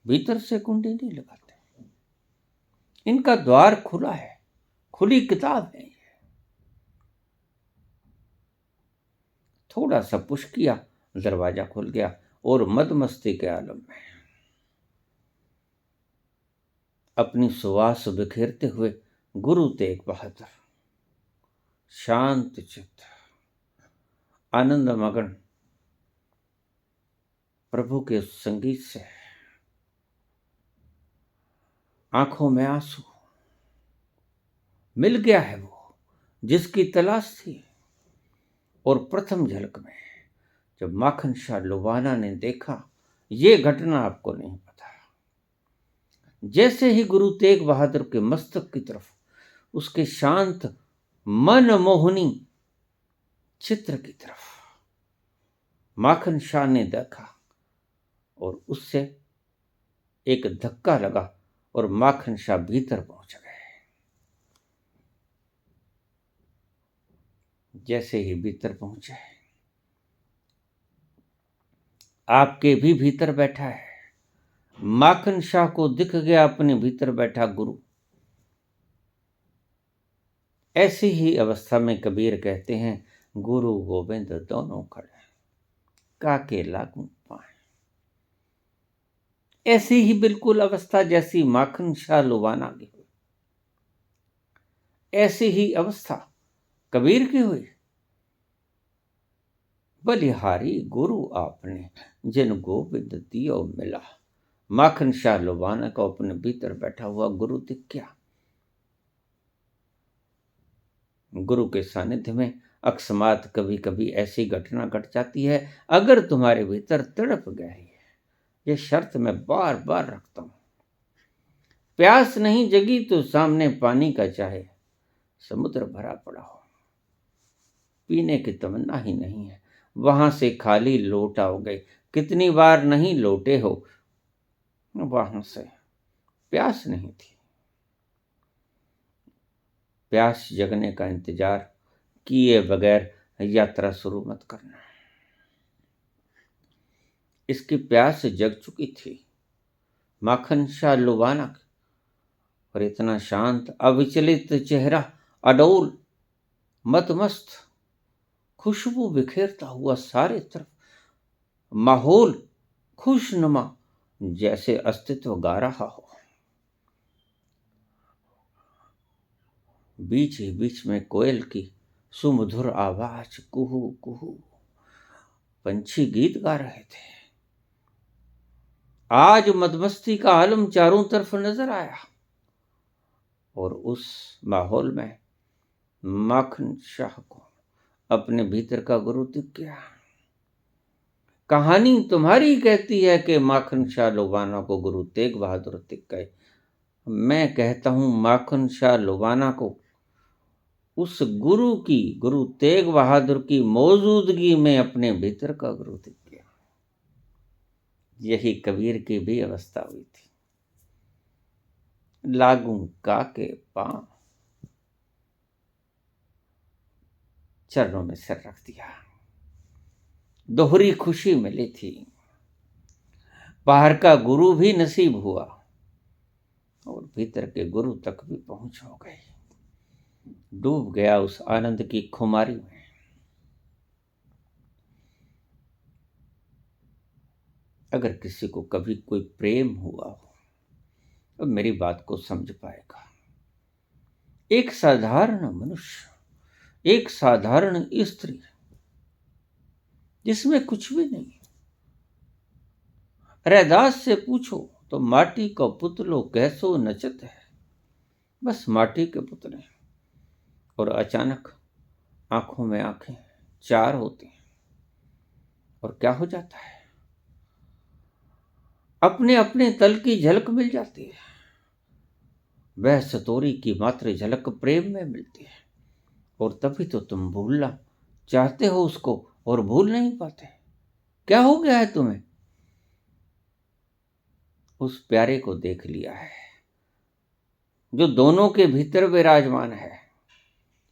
भीतर से कुंडी नहीं लगाते, इनका द्वार खुला है, खुली किताब है। थोड़ा सा पुश किया, दरवाजा खुल गया और मदमस्ती के आलम में अपनी सुवास बिखेरते हुए गुरु तेग बहादुर शांत चित्त, आनंद मगन प्रभु के संगीत से, आंखों में आंसू, मिल गया है वो जिसकी तलाश थी। और प्रथम झलक में जब माखन शाह लुबाना ने देखा, ये घटना आपको नहीं पता, जैसे ही गुरु तेग बहादुर के मस्तक की तरफ उसके शांत मनमोहनी चित्र की तरफ माखन शाह ने देखा और उससे एक धक्का लगा और माखन शाह भीतर पहुंच गए। जैसे ही भीतर पहुंचे, आपके भी भीतर बैठा है। माखन शाह को दिख गया अपने भीतर बैठा गुरु। ऐसी ही अवस्था में कबीर कहते हैं, गुरु गोविंद दोनों खड़े, काके लागू पाए। ऐसी ही बिल्कुल अवस्था जैसी माखन शाह लुबाना की हुई, ऐसी ही अवस्था कबीर की हुई। बलिहारी गुरु आपने, जिन गोविंद दियो मिला। माखन शाह लुबाना को अपने भीतर बैठा हुआ गुरु दिख गया। गुरु के सानिध्य में अकस्मात कभी कभी ऐसी घटना घट जाती है, अगर तुम्हारे भीतर तड़प गई है, ये शर्त मैं बार बार रखता हूं। प्यास नहीं जगी तो सामने पानी का चाहे समुद्र भरा पड़ा हो, पीने की तमन्ना ही नहीं है, वहां से खाली लौट आओगे। कितनी बार नहीं लौटे हो, वहां से प्यास नहीं थी। प्यास जगने का इंतजार किए बगैर यात्रा शुरू मत करना। इसकी प्यास जग चुकी थी माखन शाह लुबाना की, और इतना शांत अविचलित चेहरा, अडोल मतमस्त, खुशबू बिखेरता हुआ सारे तरफ, माहौल खुशनुमा, जैसे अस्तित्व गा रहा हो। बीच ही बीच में कोयल की सुमधुर आवाज, कुहू कुहू, पंछी गीत गा रहे थे। आज मदमस्ती का आलम चारों तरफ नजर आया, और उस माहौल में माखन शाह को अपने भीतर का गुरु दिख गया। कहानी तुम्हारी कहती है कि माखन शाह लुबाना को गुरु तेग बहादुर दिख गए। मैं कहता हूं, माखन शाह लुबाना को उस गुरु की, गुरु तेग बहादुर की मौजूदगी में अपने भीतर का गुरु दिख गया। यही कबीर की भी अवस्था हुई थी। लागू काके पांव, चरणों में सिर रख दिया। दोहरी खुशी मिली थी, बाहर का गुरु भी नसीब हुआ और भीतर के गुरु तक भी पहुंच हो गई। डूब गया उस आनंद की खुमारी में। अगर किसी को कभी कोई प्रेम हुआ हो तो मेरी बात को समझ पाएगा। एक साधारण मनुष्य, एक साधारण स्त्री, जिसमें कुछ भी नहीं। रैदास से पूछो तो माटी को पुतलो कैसो नचत है, बस माटी के पुतले। और अचानक आंखों में आंखें चार होती हैं और क्या हो जाता है, अपने अपने तल की झलक मिल जाती है। वह सतोरी की मात्र झलक प्रेम में मिलती है। और तभी तो तुम भूलना चाहते हो उसको और भूल नहीं पाते। क्या हो गया है तुम्हें? उस प्यारे को देख लिया है जो दोनों के भीतर विराजमान है,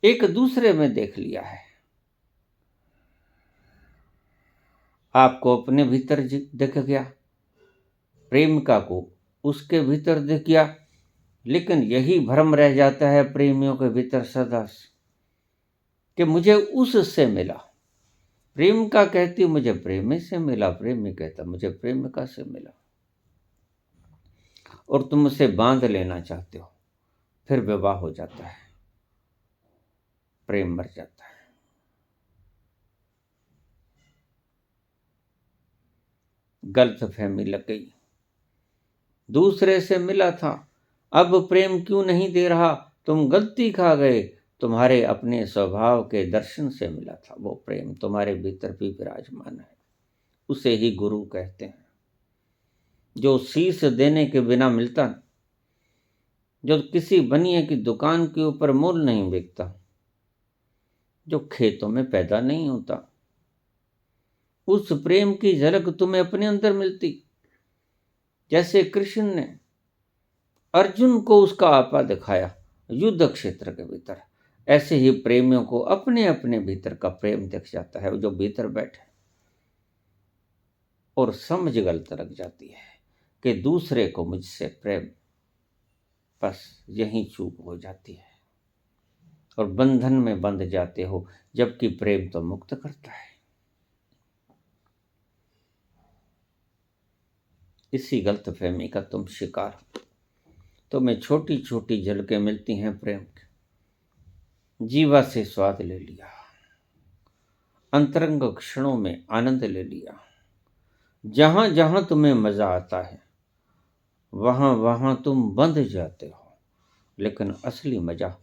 एक दूसरे में देख लिया है। आपको अपने भीतर दिख गया, प्रेमिका को उसके भीतर दिख गया, लेकिन यही भ्रम रह जाता है प्रेमियों के भीतर सदा कि मुझे उससे मिला। प्रेमिका कहती मुझे प्रेमी से मिला, प्रेमी कहता मुझे प्रेमिका से मिला। और तुम उसे बांध लेना चाहते हो, फिर विवाह हो जाता है, प्रेम मर जाता है। गलत फहमी लग गई, दूसरे से मिला था, अब प्रेम क्यों नहीं दे रहा, तुम गलती खा गए, तुम्हारे अपने स्वभाव के दर्शन से मिला था। वो प्रेम तुम्हारे भीतर भी विराजमान है, उसे ही गुरु कहते हैं, जो शीश देने के बिना मिलता, जो किसी बनिए की दुकान के ऊपर मूल नहीं बिकता, जो खेतों में पैदा नहीं होता। उस प्रेम की झलक तुम्हें अपने अंदर मिलती, जैसे कृष्ण ने अर्जुन को उसका आपा दिखाया युद्ध क्षेत्र के भीतर, ऐसे ही प्रेमियों को अपने अपने भीतर का प्रेम दिख जाता है, जो भीतर बैठे। और समझ गलत लग जाती है कि दूसरे को मुझसे प्रेम, बस यही चूक हो जाती है और बंधन में बंध जाते हो, जबकि प्रेम तो मुक्त करता है। इसी गलतफहमी का तुम शिकार, तुम्हें छोटी छोटी झलकें मिलती हैं प्रेम की, जीवा से स्वाद ले लिया, अंतरंग क्षणों में आनंद ले लिया। जहां जहां तुम्हें मजा आता है वहां वहां तुम बंध जाते हो, लेकिन असली मजा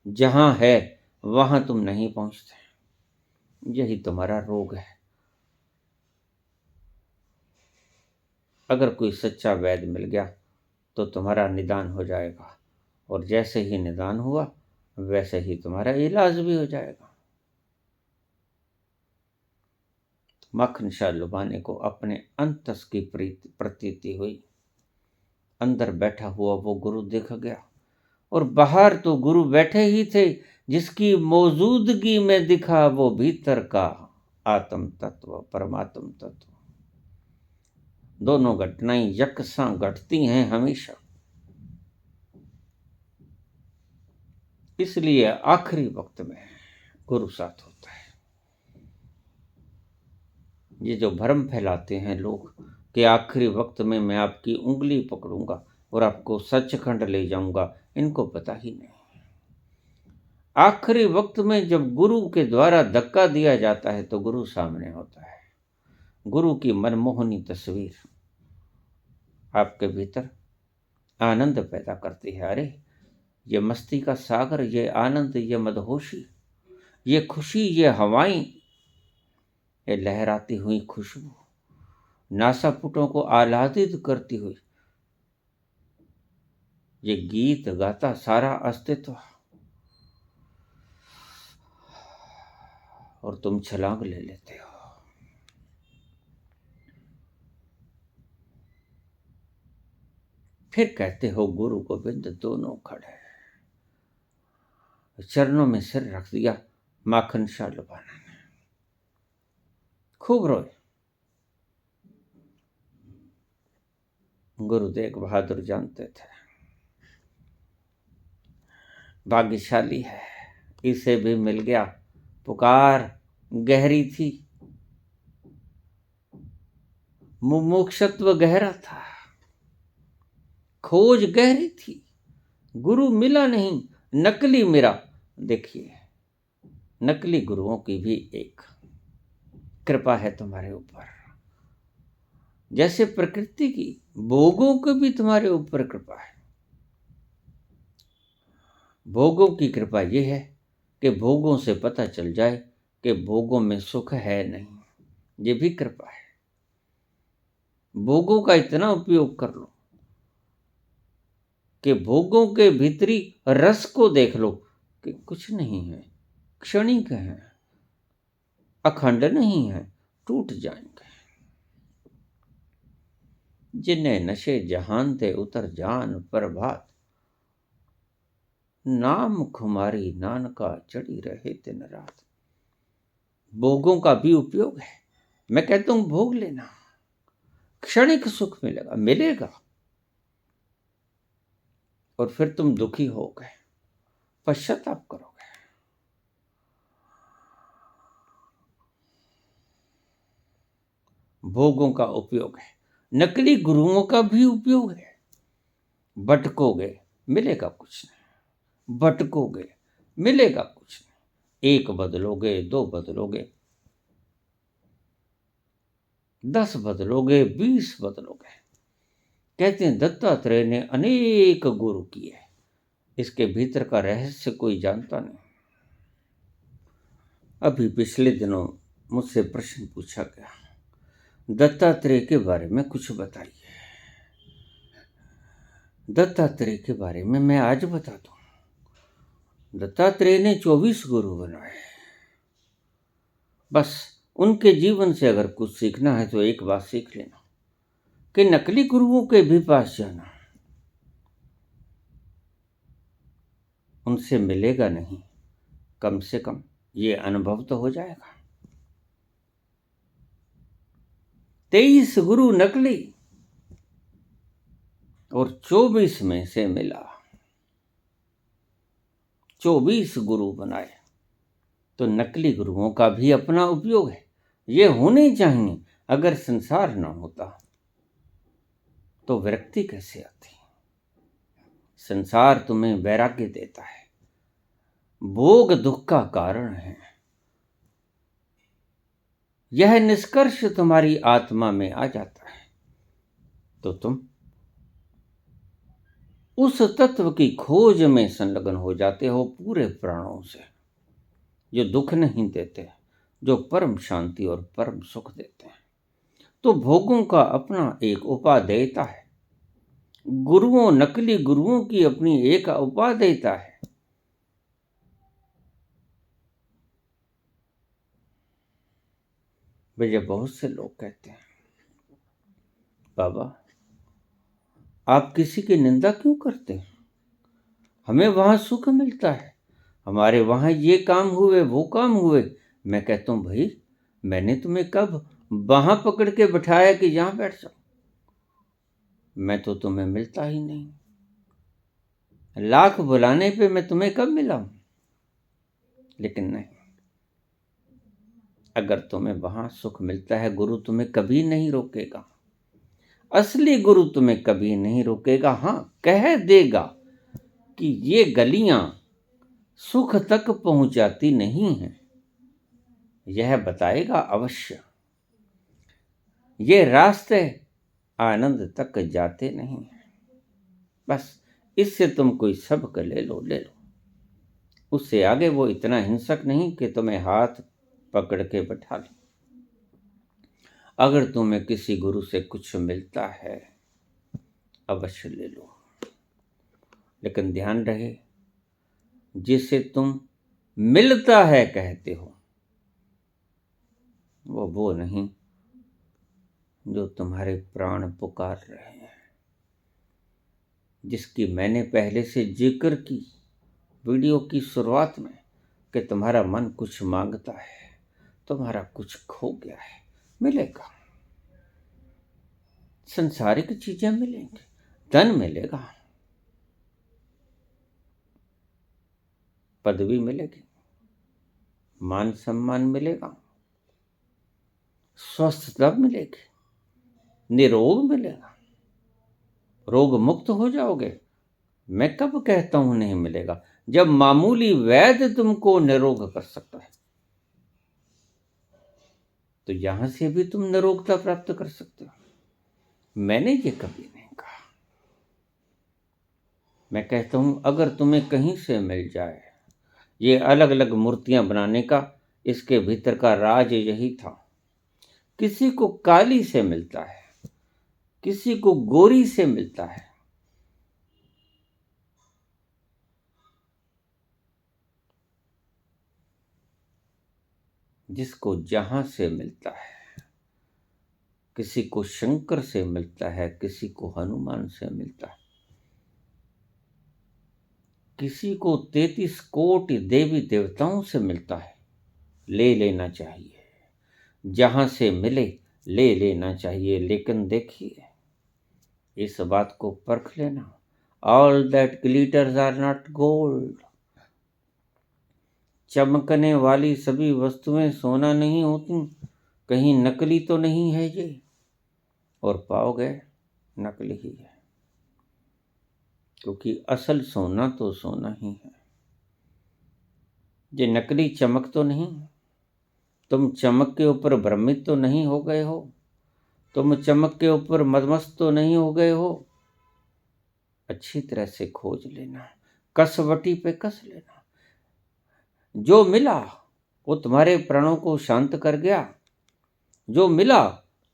जहां है वहां तुम नहीं पहुंचते। यही तुम्हारा रोग है। अगर कोई सच्चा वैद्य मिल गया तो तुम्हारा निदान हो जाएगा, और जैसे ही निदान हुआ वैसे ही तुम्हारा इलाज भी हो जाएगा। माखन शाह लुभाने को अपने अंतस की प्रतीति हुई। अंदर बैठा हुआ वो गुरु दिख गया, और बाहर तो गुरु बैठे ही थे, जिसकी मौजूदगी में दिखा वो भीतर का आत्म तत्व, परमात्म तत्व। दोनों घटनाएं यकसां घटती हैं हमेशा। इसलिए आखिरी वक्त में गुरु साथ होता है। ये जो भ्रम फैलाते हैं लोग कि आखिरी वक्त में मैं आपकी उंगली पकड़ूंगा और आपको सचखंड ले जाऊंगा, इनको पता ही नहीं। आखिरी वक्त में जब गुरु के द्वारा धक्का दिया जाता है तो गुरु सामने होता है। गुरु की मनमोहनी तस्वीर आपके भीतर आनंद पैदा करती है। अरे ये मस्ती का सागर, ये आनंद, ये मदहोशी, ये खुशी, ये हवाएं, ये लहराती हुई खुशबू, नासापुटों को आह्लादित करती हुई ये गीत गाता सारा अस्तित्व, और तुम छलांग ले लेते हो। फिर कहते हो गुरु गोविंद दोनों खड़े। चरणों में सिर रख दिया माखन शाह लुभाना ने, खूब रोए। गुरु तेग बहादुर जानते थे भाग्यशाली है, इसे भी मिल गया। पुकार गहरी थी, मुमुक्षत्व गहरा था, खोज गहरी थी, गुरु मिला नहीं, नकली मिला। देखिए, नकली गुरुओं की भी एक कृपा है तुम्हारे ऊपर, जैसे प्रकृति की भोगों की भी तुम्हारे ऊपर कृपा है। भोगों की कृपा यह है कि भोगों से पता चल जाए कि भोगों में सुख है नहीं। ये भी कृपा है। भोगों का इतना उपयोग कर लो कि भोगों के भीतरी रस को देख लो कि कुछ नहीं है, क्षणिक है, अखंड नहीं है, टूट जाएंगे। जिन्हें नशे जहान थे उतर जान प्रभात, नाम खुमारी नानका चढ़ी रहे दिन रात। भोगों का भी उपयोग है। मैं कहता हूं भोग लेना, क्षणिक सुख मिलेगा मिलेगा, और फिर तुम दुखी हो गए, पश्चाताप करोगे। भोगों का उपयोग है, नकली गुरुओं का भी उपयोग है। भटकोगे मिलेगा कुछ नहीं, भटकोगे मिलेगा कुछ नहीं। 1 बदलोगे, 2 बदलोगे, 10 बदलोगे, 20 बदलोगे। कहते हैं दत्तात्रेय ने अनेक गुरु किए, इसके भीतर का रहस्य कोई जानता नहीं। अभी पिछले दिनों मुझसे प्रश्न पूछा गया, दत्तात्रेय के बारे में कुछ बताइए। दत्तात्रेय के बारे में मैं आज बता दूं। दत्तात्रेय ने 24 गुरु बनाए। बस उनके जीवन से अगर कुछ सीखना है तो एक बात सीख लेना कि नकली गुरुओं के भी पास जाना, उनसे मिलेगा नहीं, कम से कम ये अनुभव तो हो जाएगा। 23 गुरु नकली और 24 में से मिला। 24 गुरु बनाए, तो नकली गुरुओं का भी अपना उपयोग है। ये होने चाहिए। अगर संसार ना होता तो विरक्ति कैसे आती। संसार तुम्हें वैराग्य देता है, भोग दुख का कारण है। यह निष्कर्ष तुम्हारी आत्मा में आ जाता है तो तुम उस तत्व की खोज में संलग्न हो जाते हो पूरे प्राणों से, जो दुख नहीं देते, जो परम शांति और परम सुख देते हैं। तो भोगों का अपना एक उपादेयता है। गुरुओं, नकली गुरुओं की अपनी एक उपादेयता है। मुझे बहुत से लोग कहते हैं, बाबा आप किसी की निंदा क्यों करते हैं? हमें वहां सुख मिलता है, हमारे वहां ये काम हुए, वो काम हुए। मैं कहता हूं भाई, मैंने तुम्हें कब वहां पकड़ के बिठाया कि यहां बैठ जाओ? मैं तो तुम्हें मिलता ही नहीं। लाख बुलाने पे मैं तुम्हें कब मिला हूं? लेकिन नहीं, अगर तुम्हें वहां सुख मिलता है, गुरु तुम्हें कभी नहीं रोकेगा। असली गुरु तुम्हें कभी नहीं रोकेगा। हां, कह देगा कि ये गलियां सुख तक पहुंचाती नहीं हैं, यह बताएगा अवश्य। ये रास्ते आनंद तक जाते नहीं हैं। बस इससे तुम कोई सबक ले लो, ले लो। उससे आगे वो इतना हिंसक नहीं कि तुम्हें हाथ पकड़ के बैठा ले। अगर तुम्हें किसी गुरु से कुछ मिलता है, अवश्य ले लो, लेकिन ध्यान रहे, जिसे तुम मिलता है कहते हो, वो नहीं जो तुम्हारे प्राण पुकार रहे हैं, जिसकी मैंने पहले से जिक्र की वीडियो की शुरुआत में कि तुम्हारा मन कुछ मांगता है, तुम्हारा कुछ खो गया है। मिलेगा, संसारिक चीजें मिलेंगी, धन मिलेगा, पदवी मिलेगी, मान सम्मान मिलेगा, स्वस्थता मिलेगी, निरोग मिलेगा, रोग मुक्त हो जाओगे। मैं कब कहता हूं नहीं मिलेगा? जब मामूली वैद्य तुमको निरोग कर सकता है, तो यहां से भी तुम निरोगता प्राप्त कर सकते हो। मैंने ये कभी नहीं कहा। मैं कहता हूँ अगर तुम्हें कहीं से मिल जाए ये अलग अलग मूर्तियां बनाने का, इसके भीतर का राज यही था। किसी को काली से मिलता है, किसी को गोरी से मिलता है, जिसको जहां से मिलता है। किसी को शंकर से मिलता है, किसी को हनुमान से मिलता है, किसी को 33 कोटि देवी देवताओं से मिलता है। ले लेना चाहिए, जहां से मिले ले लेना चाहिए, लेकिन देखिए इस बात को परख लेना, all that glitters are not gold. चमकने वाली सभी वस्तुएं सोना नहीं होती, कहीं नकली तो नहीं है ये। और पाओगे नकली ही है, क्योंकि असल सोना तो सोना ही है। ये नकली चमक तो नहीं। तुम चमक के ऊपर भ्रमित तो नहीं हो गए हो, तुम चमक के ऊपर मदमस्त तो नहीं हो गए हो। अच्छी तरह से खोज लेना, कसवटी पे कस लेना। जो मिला वो तुम्हारे प्राणों को शांत कर गया, जो मिला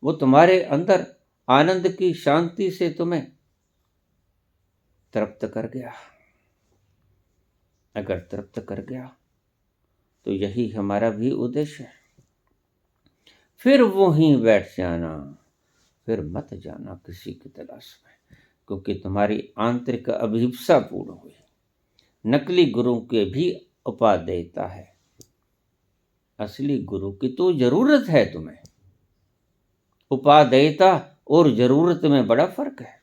वो तुम्हारे अंदर आनंद की शांति से तुम्हें तृप्त कर गया। अगर तृप्त कर गया तो यही हमारा भी उद्देश्य है। फिर वहीं बैठ जाना, फिर मत जाना किसी की तलाश में, क्योंकि तुम्हारी आंतरिक अभिप्सा पूर्ण हुई। नकली गुरु के भी उपादेयता है, असली गुरु की तो जरूरत है तुम्हें। उपादेयता और जरूरत में बड़ा फर्क है।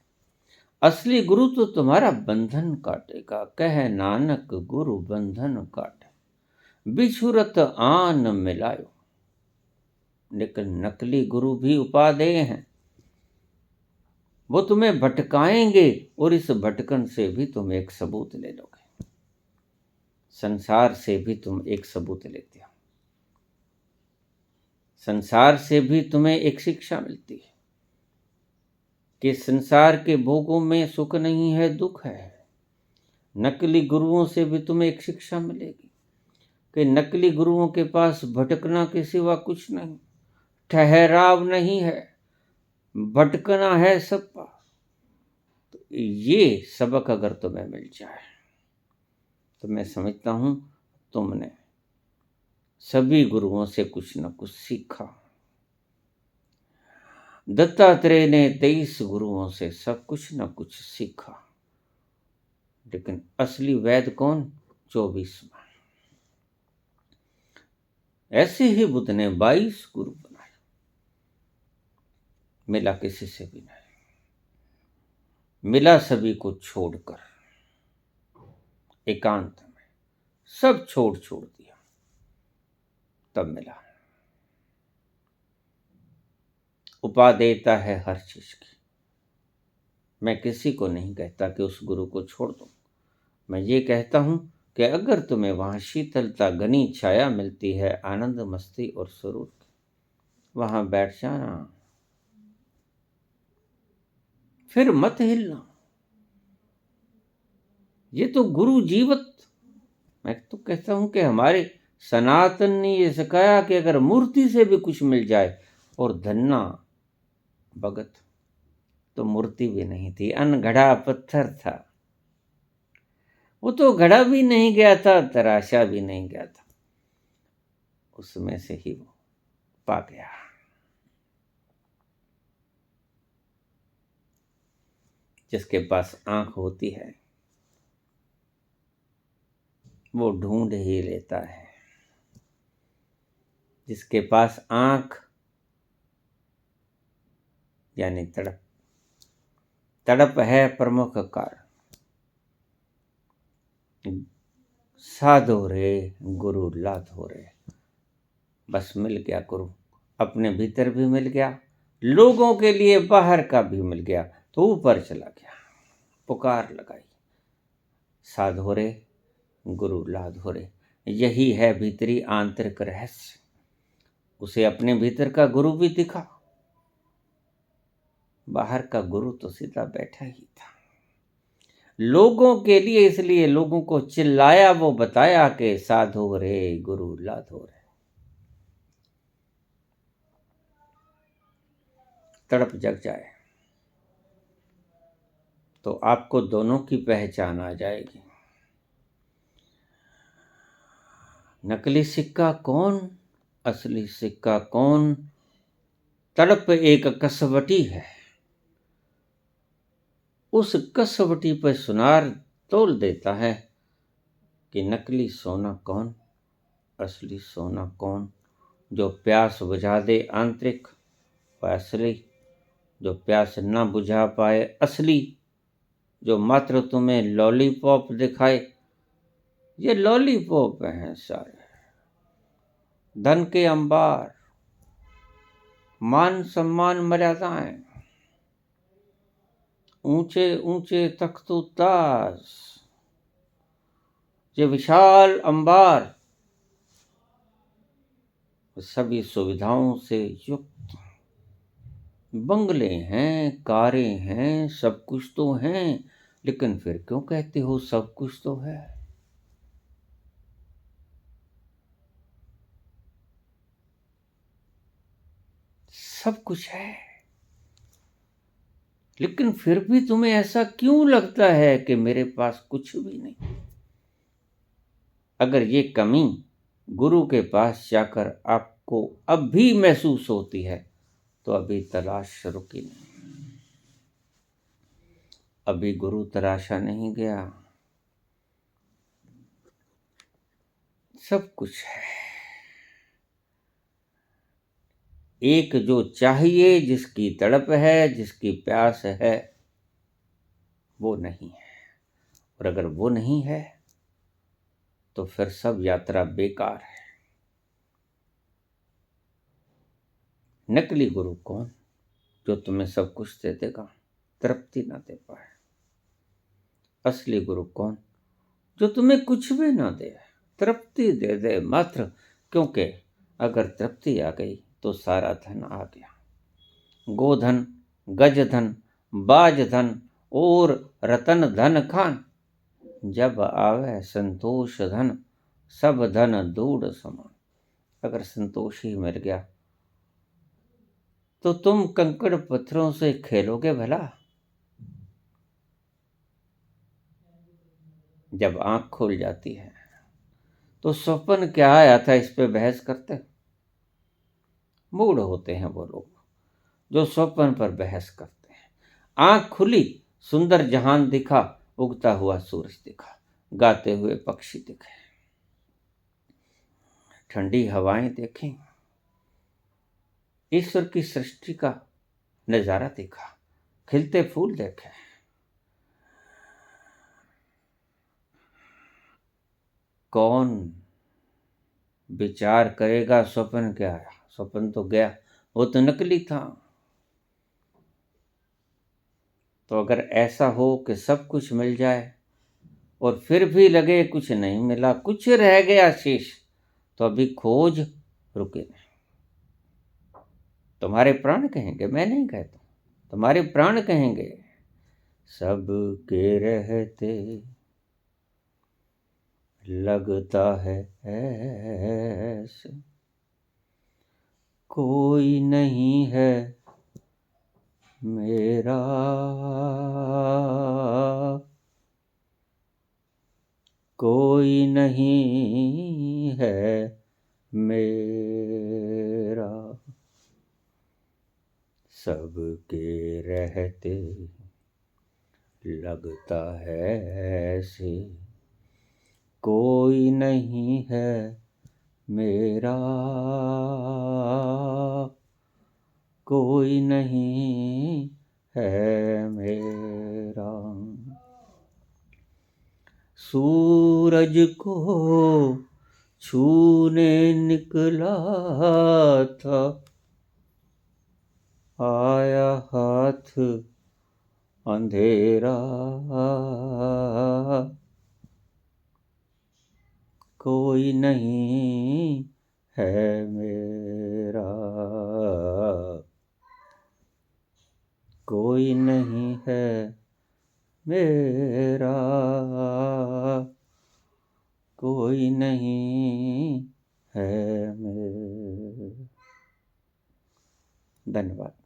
असली गुरु तो तुम्हारा बंधन काटेगा, कह नानक गुरु बंधन काटे, बिछुरत आन मिलायो। लेकिन नकली गुरु भी उपादेय हैं, वो तुम्हें भटकाएंगे और इस भटकन से भी तुम एक सबूत ले लोगे। संसार से भी तुम एक सबूत लेते हो, संसार से भी तुम्हें एक शिक्षा मिलती है कि संसार के भोगों में सुख नहीं है, दुख है। नकली गुरुओं से भी तुम्हें एक शिक्षा मिलेगी कि नकली गुरुओं के पास भटकना के सिवा कुछ नहीं, ठहराव नहीं है, भटकना है सब पर। तो ये सबक अगर तुम्हें मिल जाए तो मैं समझता हूं तुमने सभी गुरुओं से कुछ न कुछ सीखा। दत्तात्रेय ने 23 गुरुओं से सब कुछ न कुछ सीखा, लेकिन असली वैद कौन? 24वां। ऐसे ही बुद्ध ने 22 गुरु बनाए, मिला किसी से भी नहीं, मिला सभी को छोड़कर, एकांत में सब छोड़ दिया, तब मिला। उपादेयता है हर चीज की। मैं किसी को नहीं कहता कि उस गुरु को छोड़ दो, मैं ये कहता हूं कि अगर तुम्हें वहां शीतलता, घनी छाया मिलती है, आनंद, मस्ती और सुरूर की, वहां बैठ जाना, फिर मत हिलना। ये तो गुरु जीवत, मैं तो कहता हूं कि हमारे सनातन ने ये सिखाया कि अगर मूर्ति से भी कुछ मिल जाए, और धन्ना भगत तो मूर्ति भी नहीं थी, अनगढ़ा पत्थर था, वो तो गढ़ा भी नहीं गया था, तराशा भी नहीं गया था, उसमें से ही वो पा गया। जिसके पास आंख होती है वो ढूंढ ही लेता है। जिसके पास आंख यानी तड़प, तड़प है प्रमुख कारण। साधो रे गुरु लाधो रे, बस मिल गया गुरु, अपने भीतर भी मिल गया, लोगों के लिए बाहर का भी मिल गया, तो ऊपर चला गया, पुकार लगाई, साधो रे गुरु लाधो रे। यही है भीतरी आंतरिक रहस्य। उसे अपने भीतर का गुरु भी दिखा, बाहर का गुरु तो सीधा बैठा ही था। लोगों के लिए, इसलिए लोगों को चिल्लाया, वो बताया कि साधो रे गुरु लाधो रे। तड़प जग जाए तो आपको दोनों की पहचान आ जाएगी। नकली सिक्का कौन, असली सिक्का कौन? तड़प एक कसवटी है, उस कसवटी पर सुनार तोल देता है कि नकली सोना कौन, असली सोना कौन। जो प्यास बुझा दे आंतरिक वह असली, जो प्यास न बुझा पाए असली, जो मात्र तुम्हें लॉलीपॉप दिखाए, ये लॉलीपॉप हैं सारे। धन के अंबार, मान सम्मान मर्यादाएं, ऊंचे ऊंचे तख्तोताज, ये विशाल अंबार सभी सुविधाओं से युक्त, बंगले हैं, कारें हैं, सब कुछ तो हैं, लेकिन फिर क्यों कहते हो सब कुछ तो है? सब कुछ है, लेकिन फिर भी तुम्हें ऐसा क्यों लगता है कि मेरे पास कुछ भी नहीं? अगर ये कमी गुरु के पास जाकर आपको अब भी महसूस होती है तो अभी तलाश रुकी नहीं, अभी गुरु तराशा नहीं गया। सब कुछ है, एक जो चाहिए, जिसकी तड़प है, जिसकी प्यास है, वो नहीं है। और अगर वो नहीं है तो फिर सब यात्रा बेकार है। नकली गुरु कौन? जो तुम्हें सब कुछ दे देगा, तृप्ति ना दे पाए। असली गुरु कौन? जो तुम्हें कुछ भी ना दे, तृप्ति दे दे मात्र, क्योंकि अगर तृप्ति आ गई तो सारा धन आ गया। गोधन, गजधन, बाजधन और रतन धन खान, जब आवे संतोष धन, सब धन दूर समान। अगर संतोष ही मिल गया तो तुम कंकड़ पत्थरों से खेलोगे भला? जब आंख खुल जाती है तो स्वप्न क्या आया था इस पे बहस करते? मूड होते हैं वो लोग जो स्वप्न पर बहस करते हैं। आंख खुली, सुंदर जहान दिखा, उगता हुआ सूरज दिखा, गाते हुए पक्षी दिखे, ठंडी हवाएं देखी, ईश्वर की सृष्टि का नजारा देखा, खिलते फूल देखे। कौन विचार करेगा स्वप्न क्या आया? स्वप्न तो गया, वो तो नकली था। तो अगर ऐसा हो कि सब कुछ मिल जाए और फिर भी लगे कुछ नहीं मिला, कुछ रह गया शेष, तो अभी खोज रुके नहीं। तुम्हारे प्राण कहेंगे, मैं नहीं कहता, तुम्हारे प्राण कहेंगे सब के रहते लगता है ऐसे, कोई नहीं है मेरा, कोई नहीं है मेरा, सबके रहते लगता है ऐसे, कोई नहीं है मेरा, कोई नहीं है मेरा। सूरज को छूने निकला था, आया हाथ अंधेरा, कोई नहीं है मेरा, कोई नहीं है मेरा कोई नहीं है मेरा। धन्यवाद।